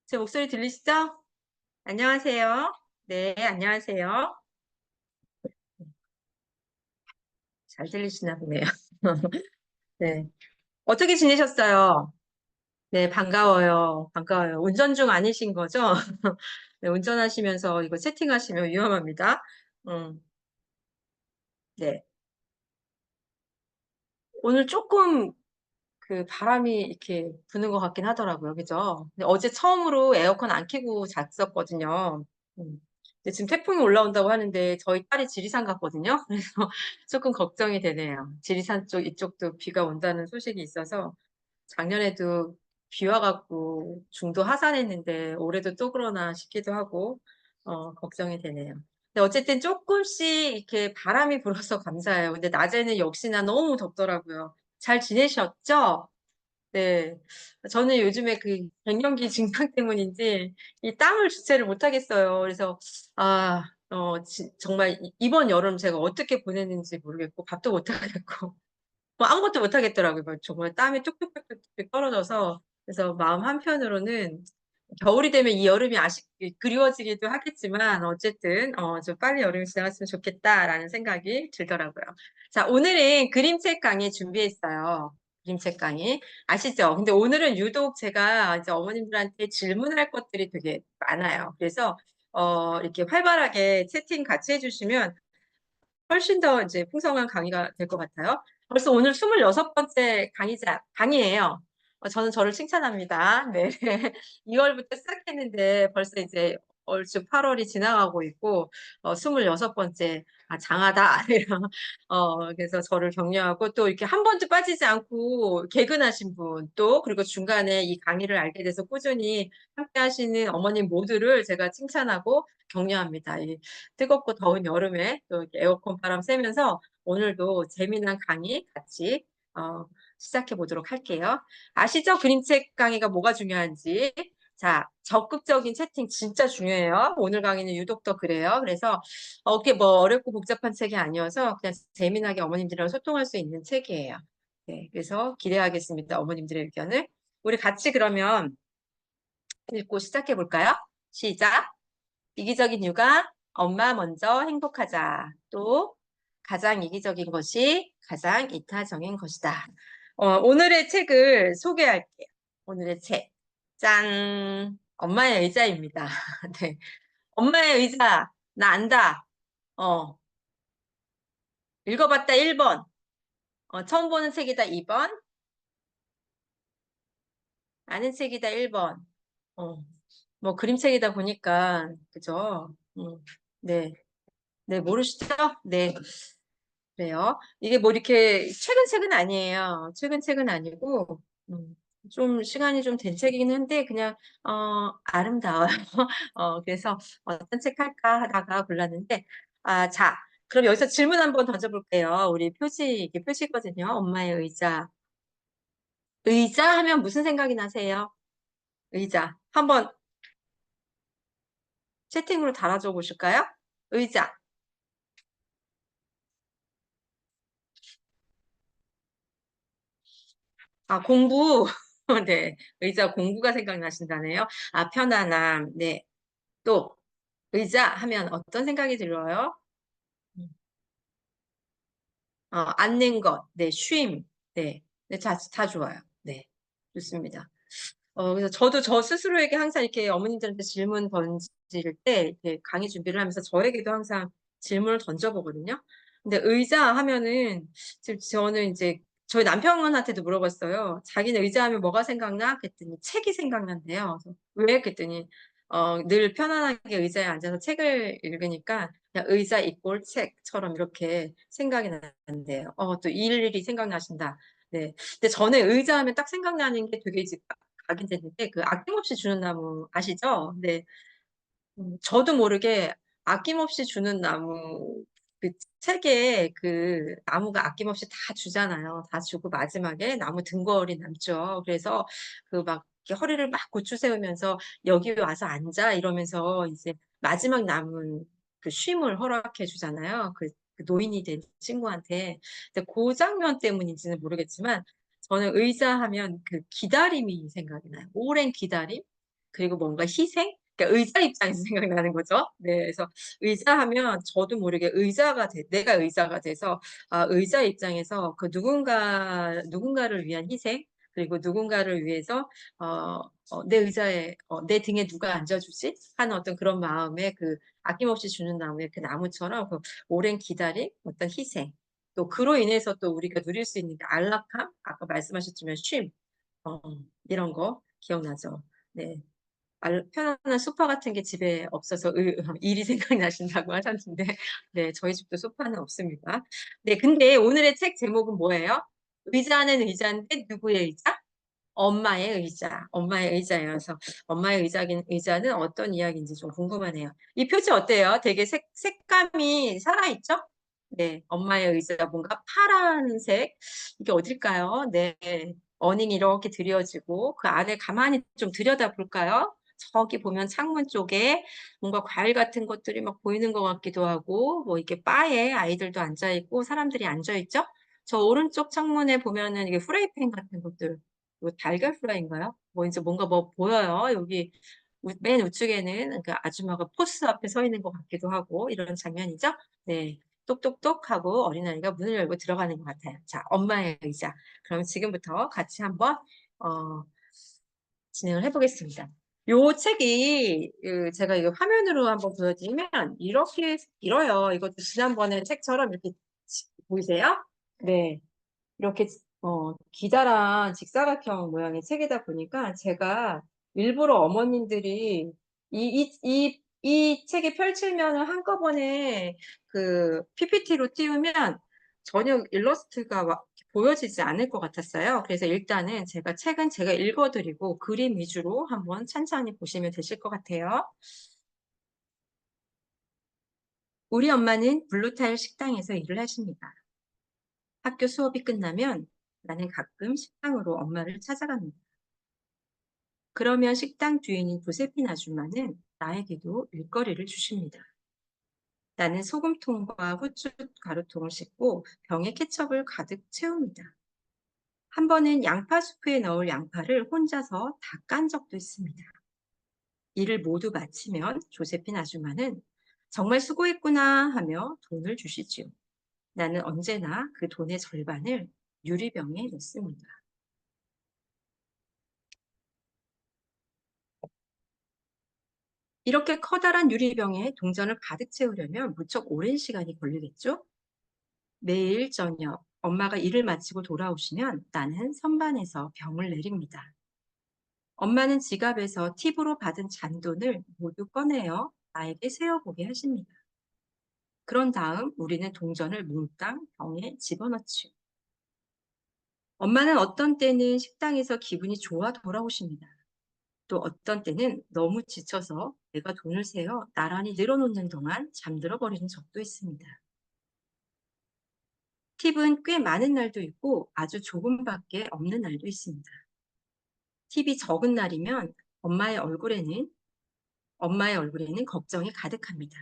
제 목소리 들리시죠? 안녕하세요. 네, 안녕하세요. 잘 들리시나 보네요. 네. 어떻게 지내셨어요? 네, 반가워요. 반가워요. 운전 중 아니신 거죠? 네, 운전하시면서 이거 채팅하시면 위험합니다. 음, 네. 오늘 조금 그 바람이 이렇게 부는 것 같긴 하더라고요. 그죠? 근데 어제 처음으로 에어컨 안 켜고 잤었거든요. 근데 지금 태풍이 올라온다고 하는데 저희 딸이 지리산 갔거든요. 그래서 조금 걱정이 되네요. 지리산 쪽 이쪽도 비가 온다는 소식이 있어서 작년에도 비 와갖고 중도 하산했는데 올해도 또 그러나 싶기도 하고 걱정이 되네요. 근데 어쨌든 조금씩 이렇게 바람이 불어서 감사해요. 근데 낮에는 역시나 너무 덥더라고요. 잘 지내셨죠? 네. 저는 요즘에 그 갱년기 증상 때문인지 이 땀을 주체를 못 하겠어요. 그래서 정말 이번 여름 제가 어떻게 보냈는지 모르겠고 밥도 못 하겠고 뭐 아무것도 못 하겠더라고요. 막 정말 땀이 뚝뚝뚝뚝 떨어져서 그래서 마음 한편으로는 겨울이 되면 이 여름이 그리워지기도 하겠지만 어쨌든 좀 빨리 여름이 지나갔으면 좋겠다라는 생각이 들더라고요. 자, 오늘은 그림책 강의 준비했어요. 그림책 강의 아시죠? 근데 오늘은 유독 제가 이제 어머님들한테 질문할 것들이 되게 많아요. 그래서 이렇게 활발하게 채팅 같이 해주시면 훨씬 더 이제 풍성한 강의가 될 것 같아요. 벌써 오늘 26번째 강의예요. 저는 저를 칭찬합니다. 네. 2월부터 시작했는데 벌써 이제 얼추 8월이 지나가고 있고, 26번째, 장하다. 이런, 그래서 저를 격려하고 또 이렇게 한 번도 빠지지 않고 개근하신 분 또, 그리고 중간에 이 강의를 알게 돼서 꾸준히 함께 하시는 어머님 모두를 제가 칭찬하고 격려합니다. 뜨겁고 더운 여름에 또 이렇게 에어컨 바람 쐬면서 오늘도 재미난 강의 같이 시작해 보도록 할게요. 아시죠? 그림책 강의가 뭐가 중요한지. 자, 적극적인 채팅 진짜 중요해요. 오늘 강의는 유독 더 그래요. 그래서 그게 뭐 어렵고 복잡한 책이 아니어서 그냥 재미나게 어머님들이랑 소통할 수 있는 책이에요. 네, 그래서 기대하겠습니다. 어머님들의 의견을. 우리 같이 그러면 읽고 시작해 볼까요? 시작. 이기적인 육아, 엄마 먼저 행복하자. 또 가장 이기적인 것이 가장 이타적인 것이다. 오늘의 책을 소개할게요. 오늘의 책. 짠! 엄마의 의자입니다. 네. 엄마의 의자. 나 안다. 어, 읽어봤다 1번. 처음 보는 책이다 2번. 아는 책이다 1번. 어, 뭐 그림책이다 보니까, 그죠? 네. 네, 모르시죠? 네. 그래요. 이게 뭐 이렇게 최근 책은 아니에요. 최근 책은 아니고 좀 시간이 좀 된 책이긴 한데 그냥 아름다워요. 그래서 어떤 책 할까 하다가 골랐는데 자, 그럼 여기서 질문 한번 던져볼게요. 우리 이게 표시거든요. 엄마의 의자. 의자 하면 무슨 생각이 나세요? 의자. 한번 채팅으로 달아줘 보실까요? 의자. 공부. 네. 의자 공부가 생각나신다네요. 편안함. 네. 또 의자 하면 어떤 생각이 들어요? 음, 앉는 것, 네, 쉼, 네, 네, 다 좋아요. 네, 좋습니다. 그래서 저도 저 스스로에게 항상 이렇게 어머님들한테 질문 던질 때 이렇게 강의 준비를 하면서 저에게도 항상 질문을 던져보거든요. 근데 의자 하면은 지금 저는 이제 저희 남편한테도 물어봤어요. 자기는 의자 하면 뭐가 생각나? 그랬더니 책이 생각난대요. 그래서 왜? 그랬더니 늘 편안하게 의자에 앉아서 책을 읽으니까 그냥 의자 이꼴 책처럼 이렇게 생각이 난대요. 또 일일이 생각나신다. 네. 근데 저는 의자 하면 딱 생각나는 게 되게 이제 각인 됐는데 그 아낌없이 주는 나무 아시죠? 네. 저도 모르게 아낌없이 주는 나무 그 책에 그 나무가 아낌없이 다 주잖아요. 다 주고 마지막에 나무 등걸이 남죠. 그래서 그 막 허리를 막 고추 세우면서 여기 와서 앉아 이러면서 이제 마지막 남은 그 쉼을 허락해 주잖아요. 그 노인이 된 친구한테. 근데 그 장면 때문인지는 모르겠지만 저는 의자 하면 그 기다림이 생각이 나요. 오랜 기다림. 그리고 뭔가 희생? 그러니까 의자 입장에서 생각나는 거죠. 네, 그래서 의자 하면 저도 모르게 내가 의자가 돼서 의자 입장에서 그 누군가를 위한 희생, 그리고 누군가를 위해서 어, 내 의자에 내 등에 누가 앉아주지? 하는 어떤 그런 마음에 그 아낌없이 주는 나무의 그 나무처럼 그 오랜 기다림, 어떤 희생, 또 그로 인해서 또 우리가 누릴 수 있는 그 안락함, 아까 말씀하셨지만 쉼, 어, 이런 거 기억나죠? 네. 편안한 소파 같은 게 집에 없어서 일이 생각나신다고 하셨는데, 네, 저희 집도 소파는 없습니다. 네, 근데 오늘의 책 제목은 뭐예요? 의자는 의자인데 누구의 의자? 엄마의 의자, 엄마의 의자예요. 그래서 엄마의 의자는 어떤 이야기인지 좀 궁금하네요. 이 표지 어때요? 되게 색감이 살아있죠? 네, 엄마의 의자, 뭔가 파란색. 이게 어딜까요? 네, 어닝이 이렇게 드려지고, 그 안에 가만히 좀 들여다볼까요? 저기 보면 창문 쪽에 뭔가 과일 같은 것들이 막 보이는 것 같기도 하고, 뭐 이렇게 바에 아이들도 앉아있고, 사람들이 앉아있죠? 저 오른쪽 창문에 보면은 이게 프라이팬 같은 것들, 이거 달걀 프라이인가요? 뭐 이제 뭔가 뭐 보여요. 여기 맨 우측에는 그 아줌마가 포스 앞에 서 있는 것 같기도 하고 이런 장면이죠. 네. 똑똑똑 하고 어린아이가 문을 열고 들어가는 것 같아요. 자, 엄마의 의자. 그럼 지금부터 같이 한번 어, 진행을 해보겠습니다. 요 책이 제가 이거 화면으로 한번 보여드리면 이렇게 길어요. 이것도 지난번에 책처럼 이렇게 보이세요? 네. 이렇게 기다란 직사각형 모양의 책이다 보니까 제가 일부러 어머님들이 이 책이 펼치면은 한꺼번에 그 PPT로 띄우면 전혀 일러스트가 보여지지 않을 것 같았어요. 그래서 일단은 책은 제가 읽어드리고 그림 위주로 한번 찬찬히 보시면 되실 것 같아요. 우리 엄마는 블루타일 식당에서 일을 하십니다. 학교 수업이 끝나면 나는 가끔 식당으로 엄마를 찾아갑니다. 그러면 식당 주인인 조세핀 아줌마는 나에게도 일거리를 주십니다. 나는 소금통과 후추 가루통을 싣고 병에 케첩을 가득 채웁니다. 한 번은 양파 수프에 넣을 양파를 혼자서 다 깐 적도 있습니다. 일을 모두 마치면 조세핀 아줌마는 정말 수고했구나 하며 돈을 주시지요. 나는 언제나 그 돈의 절반을 유리병에 넣습니다. 이렇게 커다란 유리병에 동전을 가득 채우려면 무척 오랜 시간이 걸리겠죠? 매일 저녁 엄마가 일을 마치고 돌아오시면 나는 선반에서 병을 내립니다. 엄마는 지갑에서 팁으로 받은 잔돈을 모두 꺼내어 나에게 세어보게 하십니다. 그런 다음 우리는 동전을 몽땅 병에 집어넣지요. 엄마는 어떤 때는 식당에서 기분이 좋아 돌아오십니다. 또 어떤 때는 너무 지쳐서 내가 돈을 세어 나란히 늘어놓는 동안 잠들어 버리는 적도 있습니다. 팁은 꽤 많은 날도 있고 아주 조금밖에 없는 날도 있습니다. 팁이 적은 날이면 엄마의 얼굴에는 엄마의 얼굴에는 걱정이 가득합니다.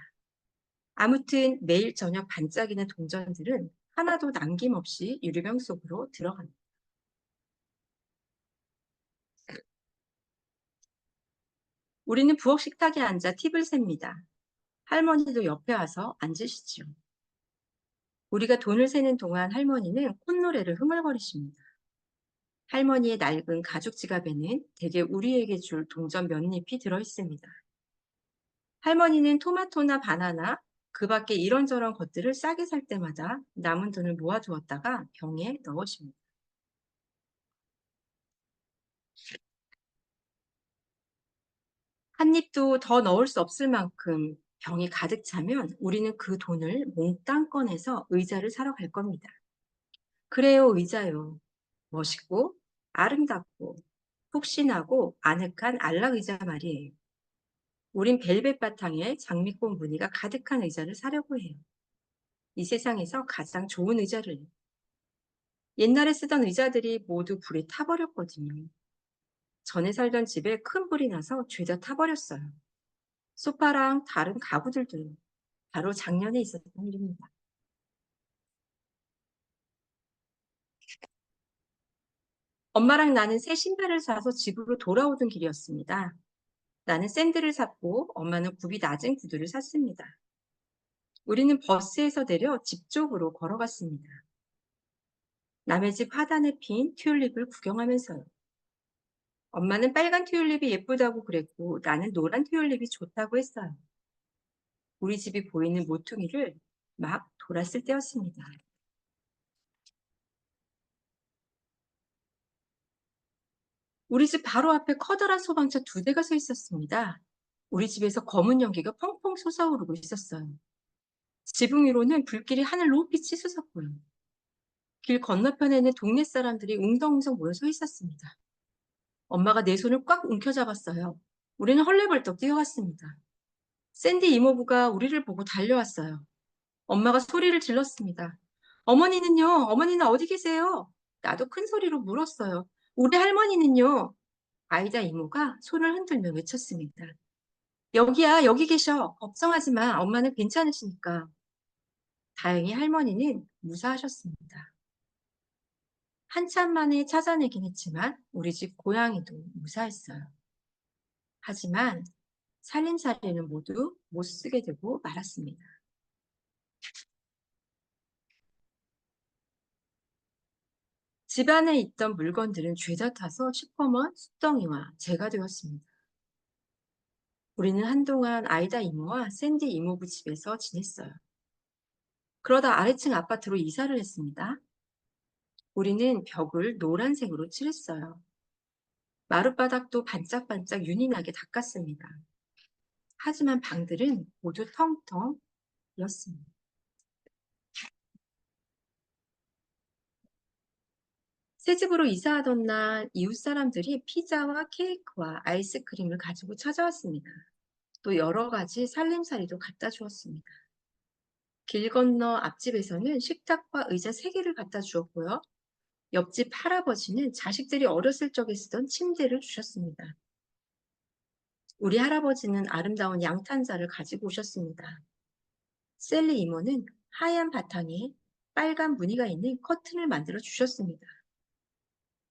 아무튼 매일 저녁 반짝이는 동전들은 하나도 남김없이 유리병 속으로 들어갑니다. 우리는 부엌 식탁에 앉아 팁을 셉니다. 할머니도 옆에 와서 앉으시지요. 우리가 돈을 세는 동안 할머니는 콧노래를 흥얼거리십니다. 할머니의 낡은 가죽 지갑에는 대개 우리에게 줄 동전 몇 잎이 들어 있습니다. 할머니는 토마토나 바나나, 그 밖에 이런저런 것들을 싸게 살 때마다 남은 돈을 모아두었다가 병에 넣으십니다. 한 입도 더 넣을 수 없을 만큼 병이 가득 차면 우리는 그 돈을 몽땅 꺼내서 의자를 사러 갈 겁니다. 그래요, 의자요. 멋있고 아름답고 푹신하고 아늑한 안락 의자 말이에요. 우린 벨벳 바탕에 장미꽃 무늬가 가득한 의자를 사려고 해요. 이 세상에서 가장 좋은 의자를. 옛날에 쓰던 의자들이 모두 불에 타버렸거든요. 전에 살던 집에 큰 불이 나서 죄다 타버렸어요. 소파랑 다른 가구들도요. 바로 작년에 있었던 일입니다. 엄마랑 나는 새 신발을 사서 집으로 돌아오던 길이었습니다. 나는 샌들을 샀고 엄마는 굽이 낮은 구두를 샀습니다. 우리는 버스에서 내려 집 쪽으로 걸어갔습니다. 남의 집 화단에 핀 튤립을 구경하면서요. 엄마는 빨간 튤립이 예쁘다고 그랬고 나는 노란 튤립이 좋다고 했어요. 우리 집이 보이는 모퉁이를 막 돌았을 때였습니다. 우리 집 바로 앞에 커다란 소방차 2대가 서 있었습니다. 우리 집에서 검은 연기가 펑펑 솟아오르고 있었어요. 지붕 위로는 불길이 하늘 높이 치솟았고요. 길 건너편에는 동네 사람들이 웅성웅성 모여 서 있었습니다. 엄마가 내 손을 꽉 움켜잡았어요. 우리는 헐레벌떡 뛰어갔습니다. 샌디 이모부가 우리를 보고 달려왔어요. 엄마가 소리를 질렀습니다. 어머니는요? 어머니는 어디 계세요? 나도 큰 소리로 물었어요. 우리 할머니는요? 아이다 이모가 손을 흔들며 외쳤습니다. 여기야, 여기 계셔. 걱정하지 마. 엄마는 괜찮으시니까. 다행히 할머니는 무사하셨습니다. 한참 만에 찾아내긴 했지만 우리 집 고양이도 무사했어요. 하지만 살림살이는 모두 못 쓰게 되고 말았습니다. 집안에 있던 물건들은 죄다 타서 시퍼먼 숫덩이와 재가 되었습니다. 우리는 한동안 아이다 이모와 샌디 이모부 집에서 지냈어요. 그러다 아래층 아파트로 이사를 했습니다. 우리는 벽을 노란색으로 칠했어요. 마룻바닥도 반짝반짝 윤이 나게 닦았습니다. 하지만 방들은 모두 텅텅 비었습니다. 새 집으로 이사하던 날 이웃 사람들이 피자와 케이크와 아이스크림을 가지고 찾아왔습니다. 또 여러 가지 살림살이도 갖다 주었습니다. 길 건너 앞집에서는 식탁과 의자 3개를 갖다 주었고요. 옆집 할아버지는 자식들이 어렸을 적에 쓰던 침대를 주셨습니다. 우리 할아버지는 아름다운 양탄자를 가지고 오셨습니다. 셀리 이모는 하얀 바탕에 빨간 무늬가 있는 커튼을 만들어 주셨습니다.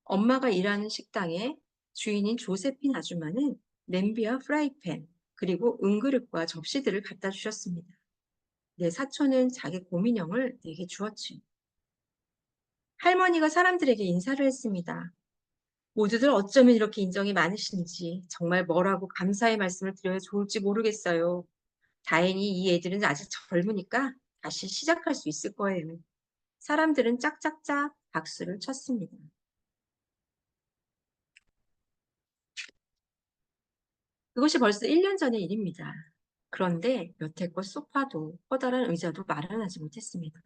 엄마가 일하는 식당에 주인인 조세핀 아줌마는 냄비와 프라이팬, 그리고 은그릇과 접시들을 갖다 주셨습니다. 내 사촌은 자기 고민형을 내게 주었지. 할머니가 사람들에게 인사를 했습니다. 모두들 어쩌면 이렇게 인정이 많으신지 정말 뭐라고 감사의 말씀을 드려야 좋을지 모르겠어요. 다행히 이 애들은 아직 젊으니까 다시 시작할 수 있을 거예요. 사람들은 짝짝짝 박수를 쳤습니다. 그것이 벌써 1년 전의 일입니다. 그런데 여태껏 소파도 커다란 의자도 마련하지 못했습니다.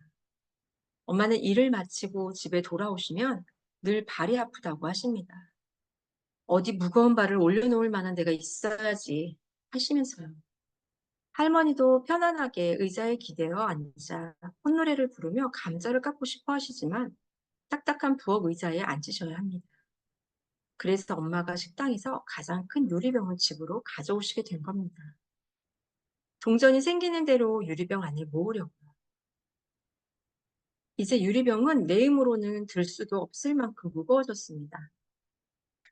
엄마는 일을 마치고 집에 돌아오시면 늘 발이 아프다고 하십니다. 어디 무거운 발을 올려놓을 만한 데가 있어야지 하시면서요. 할머니도 편안하게 의자에 기대어 앉아 콧노래를 부르며 감자를 깎고 싶어 하시지만 딱딱한 부엌 의자에 앉으셔야 합니다. 그래서 엄마가 식당에서 가장 큰 유리병을 집으로 가져오시게 된 겁니다. 동전이 생기는 대로 유리병 안에 모으려고요. 이제 유리병은 내 힘으로는 들 수도 없을 만큼 무거워졌습니다.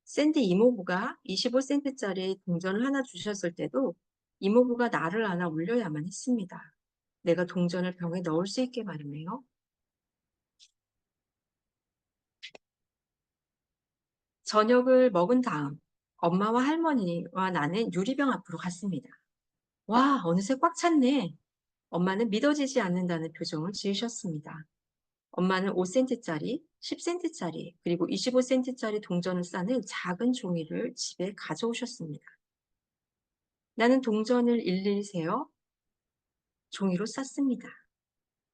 샌디 이모부가 25센트짜리 동전을 하나 주셨을 때도 이모부가 나를 안아 올려야만 했습니다. 내가 동전을 병에 넣을 수 있게 말이네요. 저녁을 먹은 다음 엄마와 할머니와 나는 유리병 앞으로 갔습니다. 와, 어느새 꽉 찼네. 엄마는 믿어지지 않는다는 표정을 지으셨습니다. 엄마는 5센트짜리, 10센트짜리, 그리고 25센트짜리 동전을 싸는 작은 종이를 집에 가져오셨습니다. 나는 동전을 일일이 세어 종이로 쌌습니다.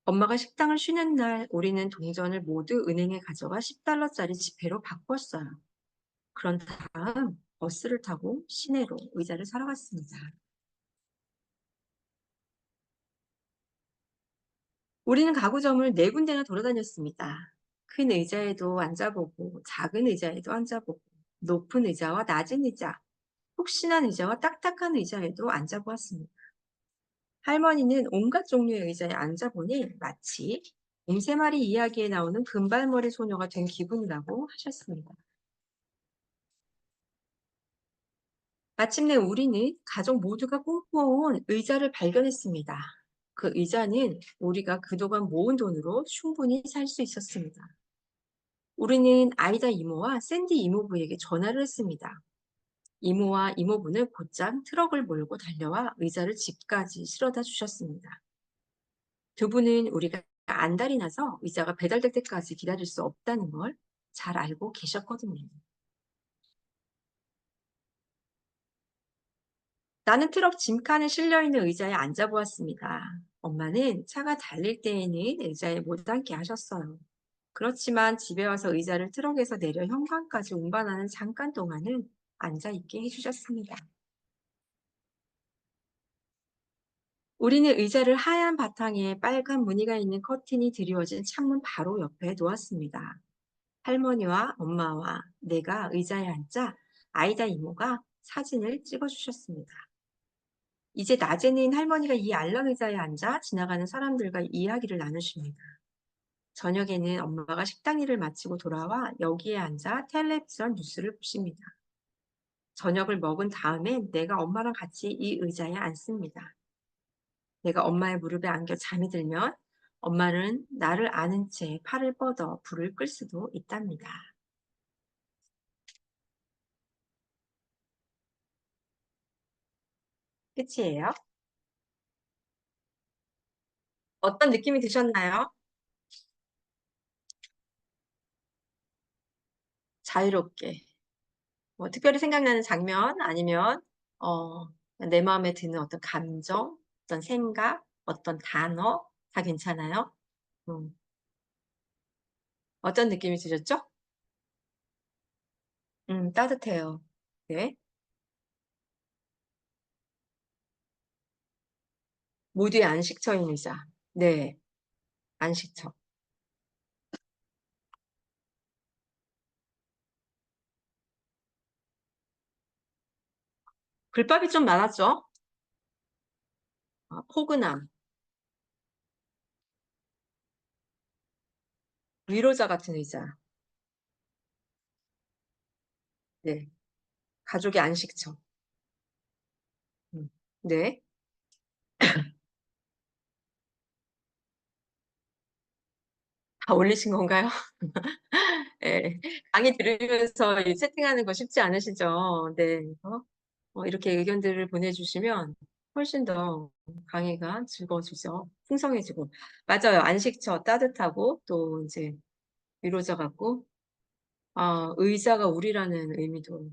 엄마가 식당을 쉬는 날 우리는 동전을 모두 은행에 가져가 10달러짜리 지폐로 바꿨어요. 그런 다음 버스를 타고 시내로 의자를 사러 갔습니다. 우리는 가구점을 4군데나 돌아다녔습니다. 큰 의자에도 앉아보고 작은 의자에도 앉아보고 높은 의자와 낮은 의자, 푹신한 의자와 딱딱한 의자에도 앉아보았습니다. 할머니는 온갖 종류의 의자에 앉아보니 마치 곰새마리 이야기에 나오는 금발머리 소녀가 된 기분이라고 하셨습니다. 마침내 우리는 가족 모두가 꿈꿔온 의자를 발견했습니다. 그 의자는 우리가 그동안 모은 돈으로 충분히 살 수 있었습니다. 우리는 아이다 이모와 샌디 이모부에게 전화를 했습니다. 이모와 이모부는 곧장 트럭을 몰고 달려와 의자를 집까지 실어다 주셨습니다. 두 분은 우리가 안달이 나서 의자가 배달될 때까지 기다릴 수 없다는 걸 잘 알고 계셨거든요. 나는 트럭 짐칸에 실려있는 의자에 앉아보았습니다. 엄마는 차가 달릴 때에는 의자에 못 앉게 하셨어요. 그렇지만 집에 와서 의자를 트럭에서 내려 현관까지 운반하는 잠깐 동안은 앉아있게 해주셨습니다. 우리는 의자를 하얀 바탕에 빨간 무늬가 있는 커튼이 드리워진 창문 바로 옆에 놓았습니다. 할머니와 엄마와 내가 의자에 앉자 아이다 이모가 사진을 찍어주셨습니다. 이제 낮에는 할머니가 이 안락 의자에 앉아 지나가는 사람들과 이야기를 나누십니다. 저녁에는 엄마가 식당 일을 마치고 돌아와 여기에 앉아 텔레비전 뉴스를 보십니다. 저녁을 먹은 다음엔 내가 엄마랑 같이 이 의자에 앉습니다. 내가 엄마의 무릎에 안겨 잠이 들면 엄마는 나를 아는 채 팔을 뻗어 불을 끌 수도 있답니다. 끝이에요. 어떤 느낌이 드셨나요? 자유롭게. 뭐 특별히 생각나는 장면 아니면 어, 내 마음에 드는 어떤 감정, 어떤 생각, 어떤 단어 다 괜찮아요. 음, 어떤 느낌이 드셨죠? 따뜻해요. 네. 모두의 안식처인 의자. 네, 안식처. 글밥이 좀 많았죠? 포근함, 위로자 같은 의자. 네, 가족의 안식처. 음, 네. 다 올리신 건가요? 네. 강의 들으면서 이 채팅하는 거 쉽지 않으시죠? 네. 이렇게 의견들을 보내주시면 훨씬 더 강의가 즐거워지죠. 풍성해지고. 맞아요. 안식처 따뜻하고 또 이제 위로자 같고, 의자가 우리라는 의미도,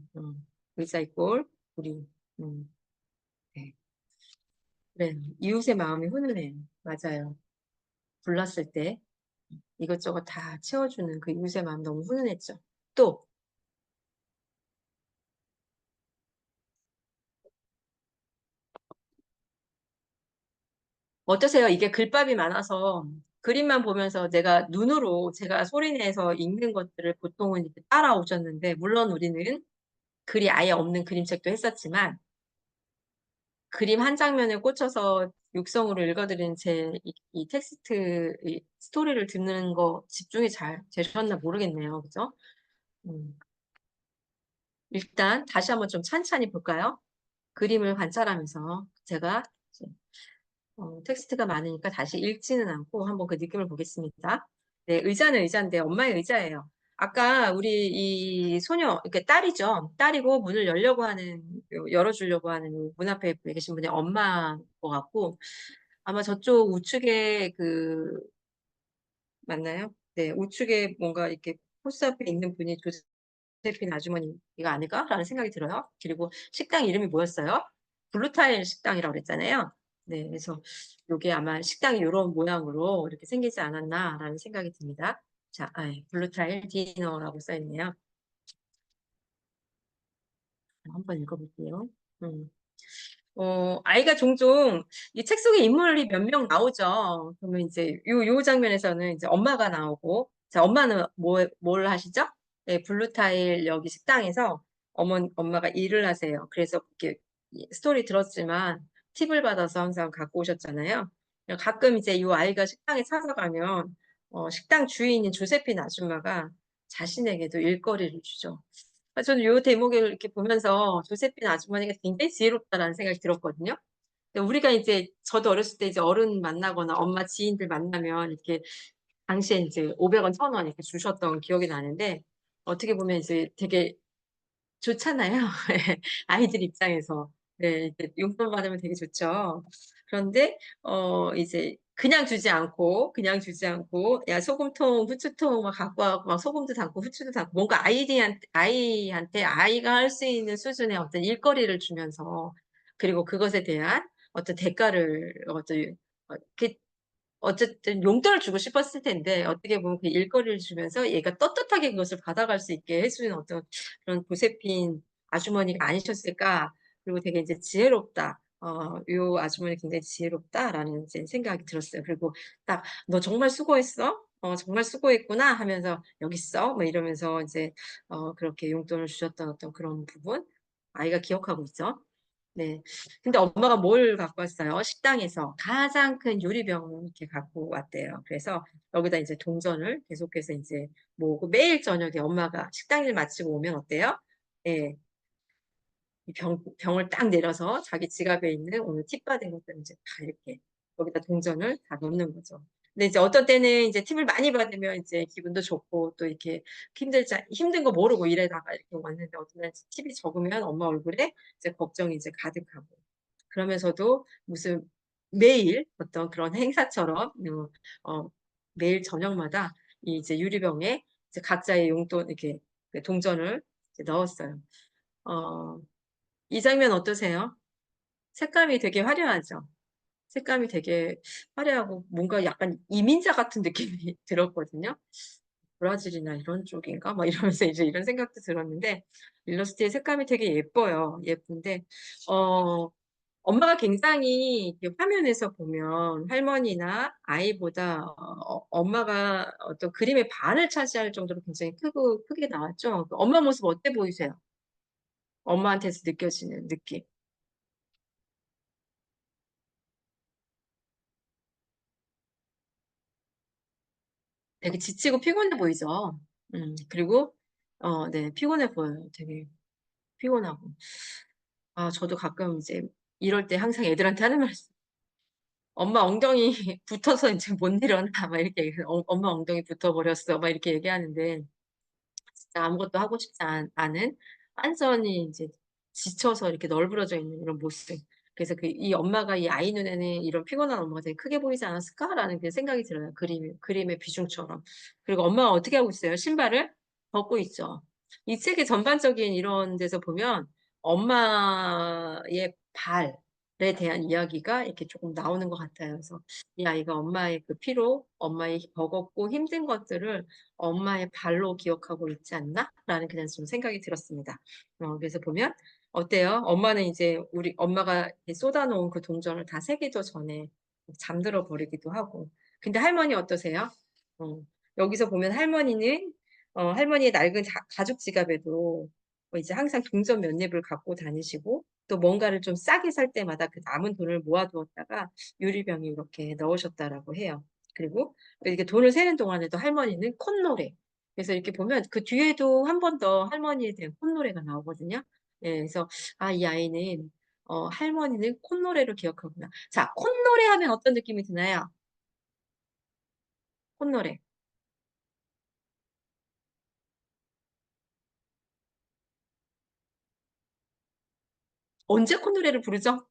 의자 이꼴 우리. 음, 네. 그래. 이웃의 마음이 훈훈해요. 맞아요. 불났을 때 이것저것 다 채워주는 그 이웃의 마음 너무 훈훈했죠. 또, 어떠세요? 이게 글밥이 많아서 그림만 보면서 내가 눈으로 제가 소리내서 읽는 것들을 보통은 이렇게 따라오셨는데, 물론 우리는 글이 아예 없는 그림책도 했었지만, 그림 한 장면에 꽂혀서 육성으로 읽어드린 이 텍스트, 이 스토리를 듣는 거 집중이 잘 되셨나 모르겠네요. 그죠? 음, 일단 다시 한번 좀 찬찬히 볼까요? 그림을 관찰하면서 제가 텍스트가 많으니까 다시 읽지는 않고 한번 그 느낌을 보겠습니다. 네, 의자는 의자인데 엄마의 의자예요. 아까 우리 이 소녀, 이렇게 딸이죠. 딸이고 문을 열어주려고 하는 문 앞에 계신 분이 엄마인 것 같고, 아마 저쪽 우측에 맞나요? 네, 우측에 뭔가 이렇게 포스 앞에 있는 분이 조세핀 아주머니가 아닐까라는 생각이 들어요. 그리고 식당 이름이 뭐였어요? 블루타일 식당이라고 그랬잖아요. 네, 그래서 이게 아마 식당이 이런 모양으로 이렇게 생기지 않았나라는 생각이 듭니다. 자, 블루타일 디너라고 써있네요. 한번 읽어볼게요. 음. 아이가 종종 이 책 속에 인물이 몇 명 나오죠. 그러면 이제 요 장면에서는 이제 엄마가 나오고, 자, 엄마는 뭘 하시죠? 네, 블루타일 여기 식당에서 엄마가 일을 하세요. 그래서 이렇게 스토리 들었지만 팁을 받아서 항상 갖고 오셨잖아요. 가끔 이제 요 아이가 식당에 찾아가면 식당 주인인 조세핀 아줌마가 자신에게도 일거리를 주죠. 저는 요 대목을 이렇게 보면서 조세핀 아주머니가 굉장히 지혜롭다라는 생각이 들었거든요. 근데 우리가 이제 저도 어렸을 때 이제 어른 만나거나 엄마 지인들 만나면 이렇게 당시에 이제 500원, 1000원 이렇게 주셨던 기억이 나는데 어떻게 보면 이제 되게 좋잖아요. 아이들 입장에서. 네, 이제 용돈 받으면 되게 좋죠. 그런데, 이제, 그냥 주지 않고, 야, 소금통, 후추통 막 갖고 와고, 막 소금도 담고, 후추도 담고, 뭔가 아이한테 아이가 할 수 있는 수준의 어떤 일거리를 주면서, 그리고 그것에 대한 어떤 대가를, 어쨌든 용돈을 주고 싶었을 텐데 어떻게 보면 그 일거리를 주면서 얘가 떳떳하게 그것을 받아갈 수 있게 해주는 어떤 그런 보살핀 아주머니가 아니셨을까. 그리고 되게 이제 지혜롭다. 요 아주머니 굉장히 지혜롭다라는 이제 생각이 들었어요. 그리고 딱 너 정말 수고했어? 정말 수고했구나 하면서 여기 있어. 뭐 이러면서 이제 그렇게 용돈을 주셨던 어떤 그런 부분 아이가 기억하고 있죠. 네. 근데 엄마가 뭘 갖고 왔어요? 식당에서 가장 큰 유리병을 이렇게 갖고 왔대요. 그래서 여기다 이제 동전을 계속해서 이제 모으고 매일 저녁에 엄마가 식당 일 마치고 오면 어때요? 예, 이 병을 딱 내려서 자기 지갑에 있는 오늘 팁 받은 것들 이제 다 이렇게 거기다 동전을 다 넣는 거죠. 근데 이제 어떤 때는 이제 팁을 많이 받으면 이제 기분도 좋고 또 이렇게 힘든 거 모르고 일에다가 이렇게 왔는데 어떤 날 팁이 적으면 엄마 얼굴에 이제 걱정이 이제 가득하고 그러면서도 무슨 매일 어떤 그런 행사처럼 어, 매일 저녁마다 이 이제 유리병에 이제 각자의 용돈 이렇게 그 동전을 이제 넣었어요. 어, 이 장면 어떠세요? 색감이 되게 화려하죠? 색감이 되게 화려하고 뭔가 약간 이민자 같은 느낌이 들었거든요. 브라질이나 이런 쪽인가? 막 이러면서 이제 이런 생각도 들었는데 일러스트의 색감이 되게 예뻐요. 예쁜데 어, 엄마가 굉장히 이렇게 화면에서 보면 할머니나 아이보다 엄마가 어떤 그림의 반을 차지할 정도로 굉장히 크게 나왔죠. 엄마 모습 어때 보이세요? 엄마한테서 느껴지는 느낌. 되게 지치고 피곤해 보이죠. 그리고, 네, 피곤해 보여요. 되게 피곤하고. 아, 저도 가끔 이제 이럴 때 항상 애들한테 하는 말씀. 엄마 엉덩이 붙어서 이제 못 일어나. 막 이렇게 엄마 엉덩이 붙어버렸어. 막 이렇게 얘기하는데, 진짜 아무것도 하고 싶지 않은 완전히 이제 지쳐서 이렇게 널브러져 있는 이런 모습. 그래서 이 엄마가 이 아이 눈에는 이런 피곤한 엄마가 되게 크게 보이지 않았을까라는 그 생각이 들어요. 그림의 비중처럼. 그리고 엄마가 어떻게 하고 있어요? 신발을 벗고 있죠. 이 책의 전반적인 이런 데서 보면 엄마의 발에 대한 이야기가 이렇게 조금 나오는 것 같아요. 그래서 이 아이가 엄마의 그 피로, 엄마의 버겁고 힘든 것들을 엄마의 발로 기억하고 있지 않나? 라는 그냥 좀 생각이 들었습니다. 그래서 보면 어때요? 엄마는 이제 우리 엄마가 쏟아놓은 그 동전을 다 세기도 전에 잠들어 버리기도 하고. 근데 할머니 어떠세요? 어, 여기서 보면 할머니의 낡은 가죽 지갑에도 이제 항상 동전 몇 입을 갖고 다니시고 또 뭔가를 좀 싸게 살 때마다 그 남은 돈을 모아두었다가 유리병에 이렇게 넣으셨다라고 해요. 그리고 이렇게 돈을 세는 동안에도 할머니는 콧노래. 그래서 이렇게 보면 그 뒤에도 한 번 더 할머니에 대한 콧노래가 나오거든요. 예, 그래서 아, 이 아이는 할머니는 콧노래로 기억하구나. 자, 콧노래 하면 어떤 느낌이 드나요? 콧노래. 언제 콧노래를 부르죠?